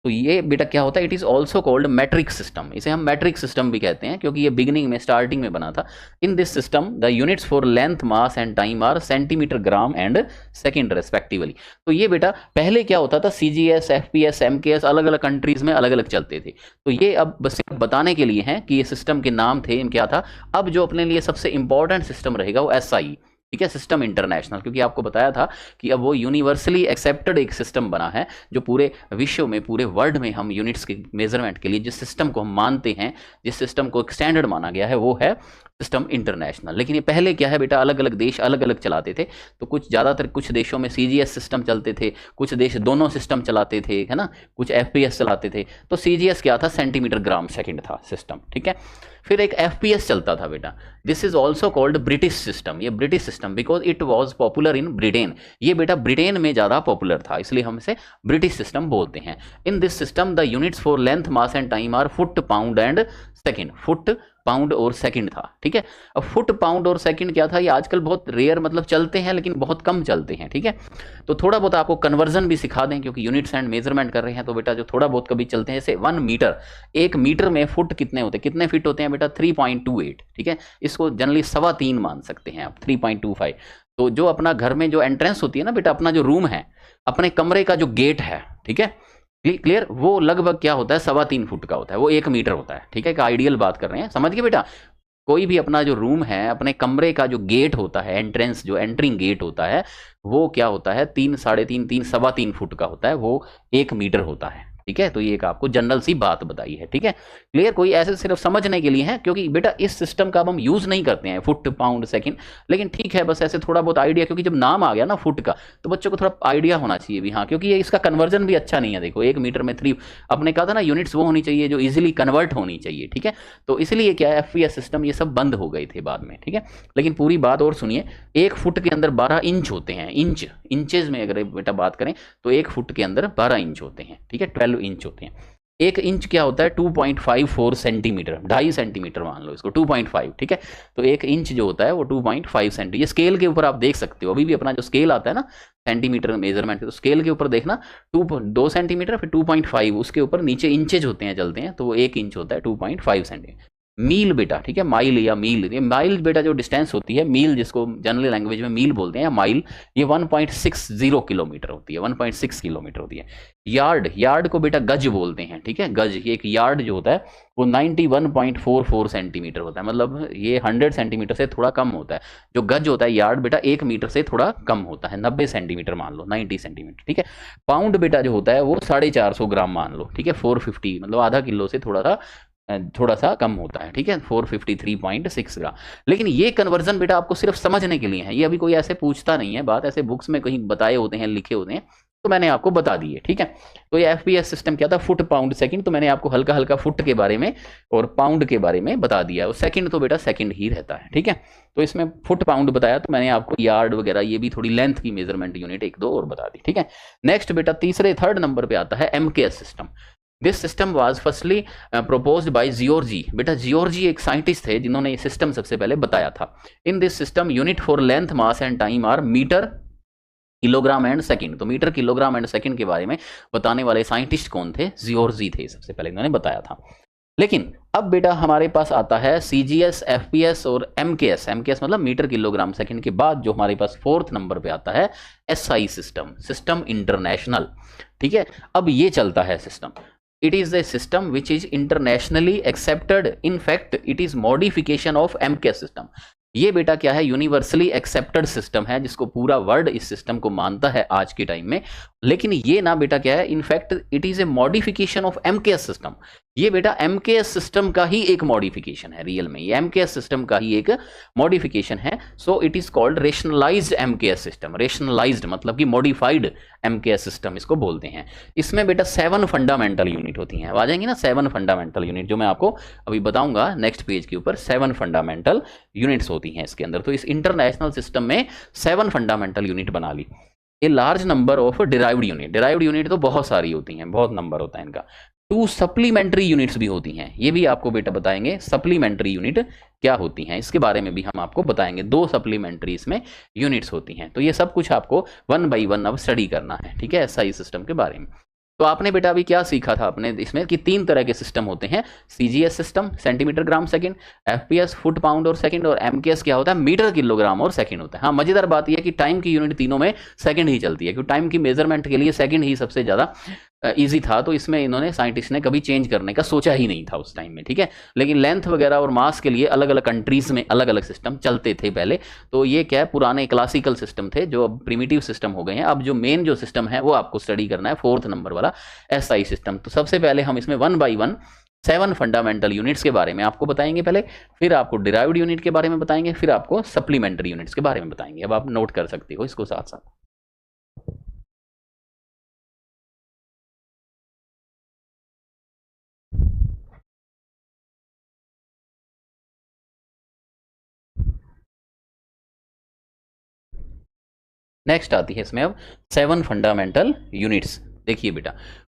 तो ये बेटा क्या होता है, it is also called matric system. इसे हम मैट्रिक सिस्टम भी कहते हैं क्योंकि ये बिगिनिंग में स्टार्टिंग में बना था। In this system the units for length mass and time R centimetre gram and second respectively. तो ये बेटा पहले क्या होता था, CGS FPS MKS अलग अलग कंट्रीज में अलग अलग चलते थे। तो ये अब बस बताने के लिए हैं कि ये सिस्टम के नाम थे क्या था। अब जो अपने लिए सबसे इंपॉर्टेंट सिस्टम रहेगा वो SI, ठीक है, सिस्टम इंटरनेशनल, क्योंकि आपको बताया था कि अब वो यूनिवर्सली एक्सेप्टेड एक सिस्टम बना है जो पूरे विश्व में, पूरे वर्ल्ड में हम यूनिट्स के मेजरमेंट के लिए जिस सिस्टम को हम मानते हैं, जिस सिस्टम को एक स्टैंडर्ड माना गया है, वो है सिस्टम इंटरनेशनल। लेकिन ये पहले क्या है बेटा, अलग अलग देश अलग अलग चलाते थे। तो कुछ ज़्यादातर कुछ देशों में CGS सिस्टम चलते थे, कुछ देश दोनों सिस्टम चलाते थे, है ना, कुछ FPS चलाते थे। तो CGS क्या था, सेंटीमीटर ग्राम सेकंड था सिस्टम, ठीक है। फिर एक FPS चलता था बेटा, this is also called British system. ये British system because it was popular in Britain. ये बेटा ब्रिटेन में ज़्यादा पॉपुलर था, इसलिए हम इसे ब्रिटिश सिस्टम बोलते हैं। In this system the units for length mass and time are foot pound and second. Foot pound और सेकंड था, ठीक है। अब फुट पाउंड और सेकंड क्या था, ये आजकल बहुत रेयर मतलब चलते हैं लेकिन बहुत कम चलते हैं, ठीक है। तो थोड़ा बहुत आपको कन्वर्जन भी सिखा दें क्योंकि यूनिट्स एंड मेजरमेंट कर रहे हैं। तो बेटा जो थोड़ा बहुत कभी चलते हैं, जैसे 1 मीटर, 1 मीटर में फुट कितने होते हैं, कितने फीट होते हैं बेटा, 3.28, ठीक है। इसको जनरली 3.25 मान सकते हैं आप, 3.25। तो जो अपना घर में जो एंट्रेंस होती है ना बेटा, अपना जो रूम है, अपने कमरे का जो गेट है, ठीक है, क्लियर, वो लगभग क्या होता है, 3.25 फुट का होता है, वो 1 मीटर होता है, ठीक है। एक आइडियल बात कर रहे हैं, समझ गए बेटा। कोई भी अपना जो रूम है, अपने कमरे का जो गेट होता है, एंट्रेंस जो एंट्रिंग गेट होता है, वो क्या होता है, 3, 3.5, 3.25 फुट का होता है, वो 1 मीटर होता है, ठीक है। तो ये एक आपको जनरल सी बात बताई है, ठीक है, क्लियर। कोई ऐसे सिर्फ समझने के लिए है क्योंकि बेटा इस सिस्टम का अब हम यूज नहीं करते हैं, फुट पाउंड सेकंड, लेकिन ठीक है, बस ऐसे थोड़ा बहुत आइडिया, क्योंकि जब नाम आ गया ना फुट का, तो बच्चों को थोड़ा आइडिया होना चाहिए भी, हाँ, क्योंकि ये इसका कन्वर्जन भी अच्छा नहीं है। देखो 1 मीटर में 3, अपने कहा था ना, यूनिट्स वो होनी चाहिए जो इजिली कन्वर्ट होनी चाहिए, ठीक है। तो इसलिए क्या है, FPS सिस्टम ये सब बंद हो गए थे बाद में, ठीक है। लेकिन पूरी बात और सुनिए, 1 फुट के अंदर 12 इंच होते हैं, इंचेज में अगर बेटा बात करें तो 1 फुट के अंदर 12 इंच होते हैं, ठीक है, 12 इंच होते हैं। 1 इंच क्या होता है, 2.54 सेंटीमीटर, 2.5 सेंटीमीटर मान लो इसको, 2.5, ठीक है। तो 1 इंच जो होता है वो 2.5 सेंटीमीटर, ये स्केल के ऊपर आप देख सकते हो, अभी भी अपना जो स्केल आता है ना सेंटीमीटर मेजरमेंट, तो स्केल के ऊपर देखना 2 सेंटीमीटर, फिर 2.5, उसके ऊपर नीचे इंचेज होते हैं चलते हैं, तो वो 1 इंच होता है 2.5 सेंटीमीटर। मील बेटा, ठीक है, माइल या मील, ये माइल बेटा जो डिस्टेंस होती है, मील जिसको जनरल लैंग्वेज में मील बोलते हैं या माइल, ये 1.60 किलोमीटर होती है, 1.6 किलोमीटर होती है। यार्ड को बेटा गज बोलते हैं, ठीक है, गज, ये एक यार्ड जो होता है वो 91.44 सेंटीमीटर होता है, मतलब ये 100 सेंटीमीटर से थोड़ा कम होता है। जो गज होता है यार्ड बेटा 1 मीटर से थोड़ा कम होता है, 90 सेंटीमीटर मान लो, 90 सेंटीमीटर, ठीक है। पाउंड बेटा जो होता है वो 450 ग्राम मान लो, ठीक है, 450 मतलब आधा किलो से थोड़ा सा कम होता है, ठीक है, 453.6 ग्राम। लेकिन ये कन्वर्जन बेटा आपको सिर्फ समझने के लिए है, ये अभी कोई ऐसे पूछता नहीं है, बात ऐसे बुक्स में कहीं बताए होते हैं, लिखे होते हैं, तो मैंने आपको बता दी है, ठीक है। तो ये FPS सिस्टम क्या था, फुट पाउंड सेकंड, तो मैंने आपको हल्का हल्का फुट के बारे में और पाउंड के बारे में बता दिया, और सेकंड तो बेटा सेकंड ही रहता है, ठीक है। तो इसमें फुट पाउंड बताया, तो मैंने आपको यार्ड वगैरह ये भी थोड़ी लेंथ की मेजरमेंट यूनिट 1-2 और बता दी, ठीक है। नेक्स्ट बेटा थर्ड नंबर पे आता है MKS system. This system was firstly proposed by Giorgi. बेटा जियोर्जी एक साइंटिस्ट थे जिन्होंने ये सिस्टम सबसे पहले बताया था। In this system unit for length mass and time are metre kilogram and second. तो मीटर किलोग्राम एंड सेकंड के बारे में बताने वाले साइंटिस्ट कौन थे, जियोर्जी थे, सबसे पहले इन्होंने बताया था। लेकिन अब बेटा हमारे पास आता है CGS FPS और MKS। MKS मतलब मीटर किलोग्राम सेकंड के बाद जो हमारे पास 4th नंबर पे आता है SI सिस्टम, सिस्टम इंटरनेशनल, ठीक है। अब ये चलता है system, it is a system which is internationally accepted, in fact it is modification of MKS system। ये बेटा क्या है, यूनिवर्सली एक्सेप्टेड सिस्टम है जिसको पूरा वर्ल्ड इस सिस्टम को मानता है आज के टाइम में। लेकिन ये ना बेटा क्या है, in fact it is a modification of MKS system. ये बेटा MKS सिस्टम का ही एक मॉडिफिकेशन है, रियल में ये MKS सिस्टम का ही एक मॉडिफिकेशन है। So it is called rationalised MKS system. Rationalised मतलब कि मॉडिफाइड MKS सिस्टम इसको बोलते हैं। इसमें बेटा 7 फंडामेंटल यूनिट होती हैं, आ जाएंगी ना 7 फंडामेंटल यूनिट, जो मैं आपको अभी बताऊंगा नेक्स्ट पेज के ऊपर। 7 फंडामेंटल यूनिट्स होती हैं इसके अंदर। तो इस इंटरनेशनल सिस्टम में 7 फंडामेंटल यूनिट बना ली। A large number of derived unit. Derived unit तो बहुत सारी होती हैं, बहुत नंबर होता है इनका। 2 सप्लीमेंट्री यूनिट्स भी होती हैं, ये भी आपको बेटा बताएंगे सप्लीमेंट्री यूनिट क्या होती हैं, इसके बारे में भी हम आपको बताएंगे। 2 सप्लीमेंट्री इसमें यूनिट्स होती हैं। तो ये सब कुछ आपको 1 बाई 1 अब स्टडी करना है, ठीक है, एसआई सिस्टम के बारे में। तो आपने बेटा अभी क्या सीखा था आपने इसमें कि 3 तरह के सिस्टम होते हैं, CGS system centimetre gram second, FPS foot pound और सेकंड, और एमकेएस क्या होता है मीटर किलोग्राम और सेकंड होता है। हाँ, मजेदार बात यह है कि टाइम की यूनिट तीनों में सेकंड ही चलती है, क्योंकि टाइम की मेजरमेंट के लिए सेकंड ही सबसे ज़्यादा ईजी था। तो इसमें इन्होंने साइंटिस्ट ने कभी चेंज करने का सोचा ही नहीं था उस टाइम में, ठीक है। लेकिन लेंथ वगैरह और मास के लिए अलग अलग कंट्रीज में अलग अलग सिस्टम चलते थे पहले। तो ये क्या है, पुराने क्लासिकल सिस्टम थे जो अब प्रिमिटिव सिस्टम हो गए हैं। अब जो मेन जो सिस्टम है वो आपको स्टडी करना है, 4th नंबर वाला एसआई सिस्टम। तो सबसे पहले हम इसमें 1 बाई 1 7 फंडामेंटल यूनिट्स के बारे में आपको बताएंगे पहले, फिर आपको डिराइव्ड यूनिट के बारे में बताएंगे, फिर आपको सप्लीमेंट्री यूनिट्स के बारे में बताएंगे। अब आप नोट कर सकते हो इसको साथ साथ। नेक्स्ट आती है इसमें अब 7 फंडामेंटल यूनिट्स। देखिए बेटा,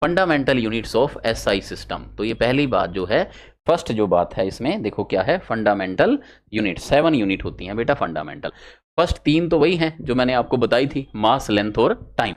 fundamental units of SI system. तो ये पहली बात जो है, फर्स्ट जो बात है इसमें देखो क्या है, फंडामेंटल यूनिट। 7 यूनिट होती हैं बेटा फंडामेंटल। फर्स्ट 3 तो वही हैं जो मैंने आपको बताई थी, मास, लेंथ और टाइम।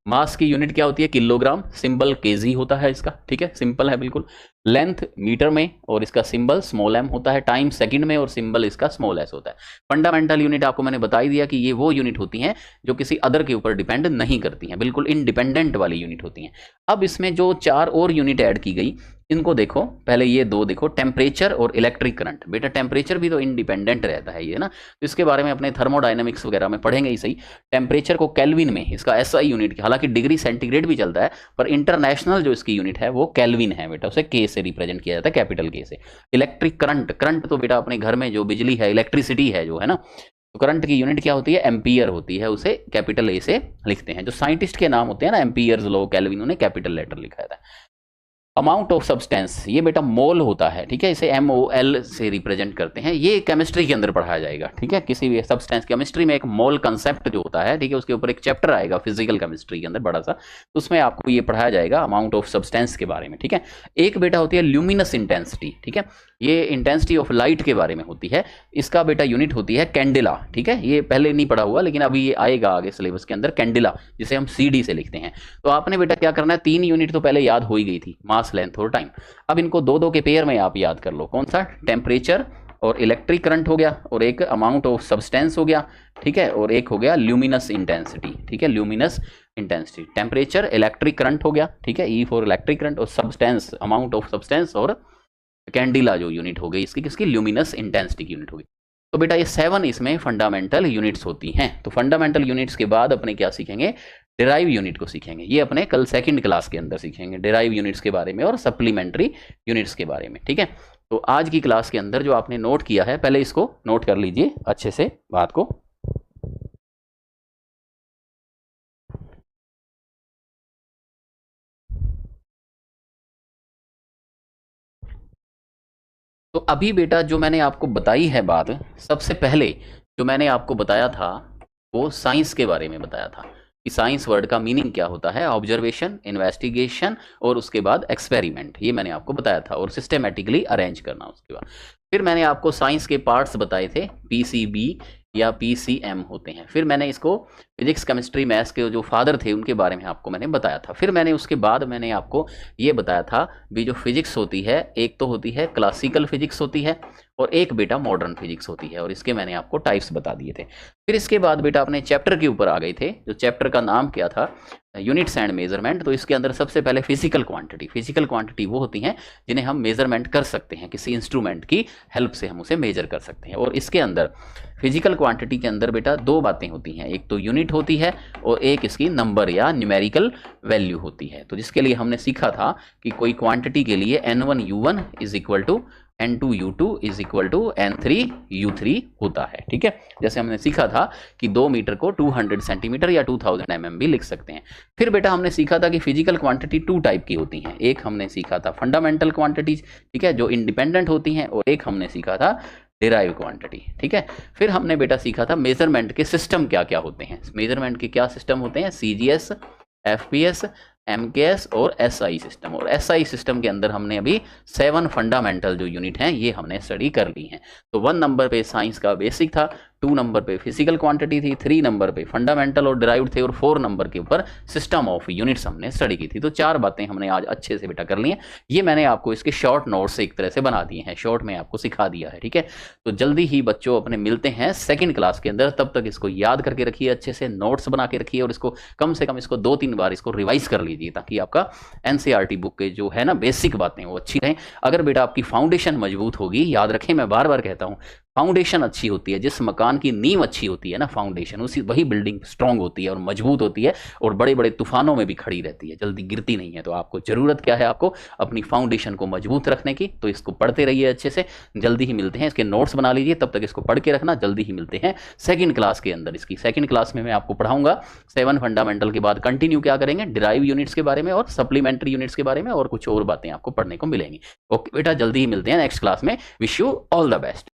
मास की यूनिट क्या होती है, किलोग्राम, सिंबल केजी होता है इसका, ठीक है, सिंपल है बिल्कुल। लेंथ मीटर में और इसका सिंबल स्मॉल एम होता है। टाइम सेकंड में और सिंबल इसका स्मॉल एस होता है। फंडामेंटल यूनिट आपको मैंने बता ही दिया कि ये वो यूनिट होती हैं जो किसी अदर के ऊपर डिपेंड नहीं करती हैं, बिल्कुल इंडिपेंडेंट वाली यूनिट होती हैं। अब इसमें जो 4 और यूनिट ऐड की गई, इनको देखो पहले, ये 2 देखो, टेम्परेचर और इलेक्ट्रिक करंट। बेटा टेम्परेचर भी तो इंडिपेंडेंट रहता है ये ना, तो इसके बारे में अपने थर्मोडायनेमिक्स वगैरह में पढ़ेंगे ही सही। टेम्परेचर को केल्विन में, इसका एसआई यूनिट, हालांकि डिग्री सेंटीग्रेड भी चलता है, पर इंटरनेशनल जो इसकी यूनिट है वो केल्विन है बेटा, उसे के से रिप्रेजेंट किया जाता है, कैपिटल के से। इलेक्ट्रिक करंट, करंट तो बेटा अपने घर में जो बिजली है, इलेक्ट्रिसिटी है जो है ना, तो करंट की यूनिट क्या होती है, एम्पियर होती है, उसे कैपिटल ए से लिखते हैं। जो साइंटिस्ट के नाम होते हैं ना, एम्पियर्स लॉ, केल्विन, उन्हें कैपिटल लेटर लिखा जाता है। अमाउंट ऑफ सब्सटेंस, ये बेटा मोल होता है, ठीक है, इसे MOL से रिप्रेजेंट करते हैं। ये केमिस्ट्री के अंदर पढ़ाया जाएगा, ठीक है, किसी भी सब्सटेंस, केमिस्ट्री में एक मोल कंसेप्ट जो होता है, ठीक है, उसके ऊपर एक चैप्टर आएगा फिजिकल केमिस्ट्री के अंदर बड़ा सा, तो उसमें आपको ये पढ़ाया जाएगा अमाउंट ऑफ सब्सटेंस के बारे में, ठीक है। एक बेटा होती है ल्यूमिनस इंटेंसिटी, ठीक है, ये इंटेंसिटी ऑफ लाइट के बारे में होती है। इसका बेटा यूनिट होती है कैंडिला, ठीक है, ये पहले नहीं पढ़ा हुआ लेकिन अभी ये आएगा आगे सिलेबस के अंदर, कैंडिला, जिसे हम CD से लिखते हैं। तो आपने बेटा क्या करना है, 3 यूनिट तो पहले याद हो ही गई थी, मास, लेंथ और टाइम। अब इनको 2-2 के पेयर में आप याद कर लो। कौन सा, टेम्परेचर और इलेक्ट्रिक करंट हो गया, और एक अमाउंट ऑफ सब्सटेंस हो गया, ठीक है, और एक हो गया ल्यूमिनस इंटेंसिटी, ठीक है, luminous intensity. Temperature, electric current हो गया, ठीक है, E फॉर इलेक्ट्रिक करंट, और सब्सटेंस, अमाउंट ऑफ सब्सटेंस, और कैंडिला जो यूनिट हो गई इसकी, किसकी, ल्यूमिनस इंटेंसिटी की यूनिट होगी। तो बेटा ये 7 इसमें फंडामेंटल यूनिट्स होती हैं। तो फंडामेंटल यूनिट्स के बाद अपने क्या सीखेंगे, डिराइव यूनिट को सीखेंगे। ये अपने कल 2nd क्लास के अंदर सीखेंगे डिराइव यूनिट्स के बारे में और सप्लीमेंट्री यूनिट्स के बारे में, ठीक है। तो आज की क्लास के अंदर जो आपने नोट किया है, पहले इसको नोट कर लीजिए अच्छे से बात को। तो अभी बेटा जो मैंने आपको बताई है बात, सबसे पहले जो मैंने आपको बताया था वो साइंस के बारे में बताया था कि साइंस वर्ड का मीनिंग क्या होता है, ऑब्जर्वेशन, इन्वेस्टिगेशन और उसके बाद एक्सपेरिमेंट, ये मैंने आपको बताया था, और सिस्टमेटिकली अरेंज करना उसके बाद। फिर मैंने आपको साइंस के पार्ट्स बताए थे, PCB या PCM होते हैं। फिर मैंने इसको फिजिक्स, केमिस्ट्री, मैथ्स के जो फादर थे उनके बारे में आपको मैंने बताया था। फिर मैंने उसके बाद मैंने आपको ये बताया था भी जो फिजिक्स होती है, एक तो होती है क्लासिकल फिजिक्स होती है, और एक बेटा मॉडर्न फिजिक्स होती है, और इसके मैंने आपको टाइप्स बता दिए थे। फिर इसके बाद बेटा अपने चैप्टर के ऊपर आ गए थे, जो चैप्टर का नाम क्या था, यूनिट्स एंड मेजरमेंट। तो इसके अंदर सबसे पहले फिजिकल क्वांटिटी। फिजिकल क्वांटिटी वो होती हैं जिन्हें हम मेजरमेंट कर सकते हैं, किसी इंस्ट्रूमेंट की हेल्प से हम उसे मेजर कर सकते हैं। और इसके अंदर फिजिकल क्वांटिटी के अंदर बेटा 2 बातें होती हैं, एक तो यूनिट होती है और एक इसकी नंबर या न्यूमेरिकल वैल्यू होती है। तो जिसके लिए हमने सीखा था कि कोई क्वांटिटी के लिए N1U1 is equal to N2U2 is equal to N3U3 होता है, ठीक है। जैसे हमने सीखा था कि 2 मीटर को 200 सेंटीमीटर या 2000 mm भी लिख सकते हैं। फिर बेटा हमने सीखा था कि फिजिकल क्वांटिटी 2 टाइप की होती हैं। एक हमने सीखा था फंडामेंटल क्वांटिटीज, ठीक है, जो इंडिपेंडेंट होती हैं, और एक हमने सीखा था डिराइव क्वांटिटी, ठीक है। फिर हमने बेटा सीखा था मेजरमेंट के सिस्टम क्या क्या होते हैं। मेजरमेंट के क्या सिस्टम होते हैं, CGS, FPS, एमकेएस और एसआई सिस्टम। और एसआई सिस्टम के अंदर हमने अभी 7 फंडामेंटल जो यूनिट हैं ये हमने स्टडी कर ली हैं। तो 1 नंबर पे साइंस का बेसिक था, 2 नंबर पे फिजिकल क्वांटिटी थी, 3 नंबर पे फंडामेंटल और डिराइव्ड थे, और 4 नंबर के ऊपर सिस्टम ऑफ यूनिट्स हमने स्टडी की थी। तो 4 बातें हमने आज अच्छे से बेटा कर ली हैं। ये मैंने आपको इसके शॉर्ट नोट्स एक तरह से बना दिए हैं, शॉर्ट में आपको सिखा दिया है, ठीक है। तो जल्दी ही बच्चों अपने मिलते हैं सेकंड क्लास के अंदर, तब तक इसको याद करके रखिए, अच्छे से नोट्स बना के रखिए, और इसको कम से कम इसको 2-3 बार इसको रिवाइज कर लीजिए, ताकि आपका एनसीईआरटी बुक के जो है ना बेसिक बातें वो अच्छी रहें। अगर बेटा आपकी फाउंडेशन मजबूत होगी, याद रखें मैं बार बार कहता हूँ, फाउंडेशन अच्छी होती है, जिस मकान की नींव अच्छी होती है ना, फाउंडेशन, उसी वही बिल्डिंग स्ट्रांग होती है और मजबूत होती है, और बड़े बड़े तूफानों में भी खड़ी रहती है, जल्दी गिरती नहीं है। तो आपको ज़रूरत क्या है, आपको अपनी फाउंडेशन को मजबूत रखने की। तो इसको पढ़ते रहिए अच्छे से। जल्दी ही मिलते हैं, इसके नोट्स बना लीजिए, तब तक इसको पढ़ के रखना। जल्दी ही मिलते हैं सेकंड क्लास के अंदर। इसकी सेकंड क्लास में मैं आपको पढ़ाऊंगा 7 फंडामेंटल के बाद कंटिन्यू क्या करेंगे, डिराइव यूनिट्स के बारे में और सप्लीमेंट्री यूनिट्स के बारे में, और कुछ और बातें आपको पढ़ने को मिलेंगी। ओके बेटा, जल्दी ही मिलते हैं नेक्स्ट क्लास में। Wish you all the best.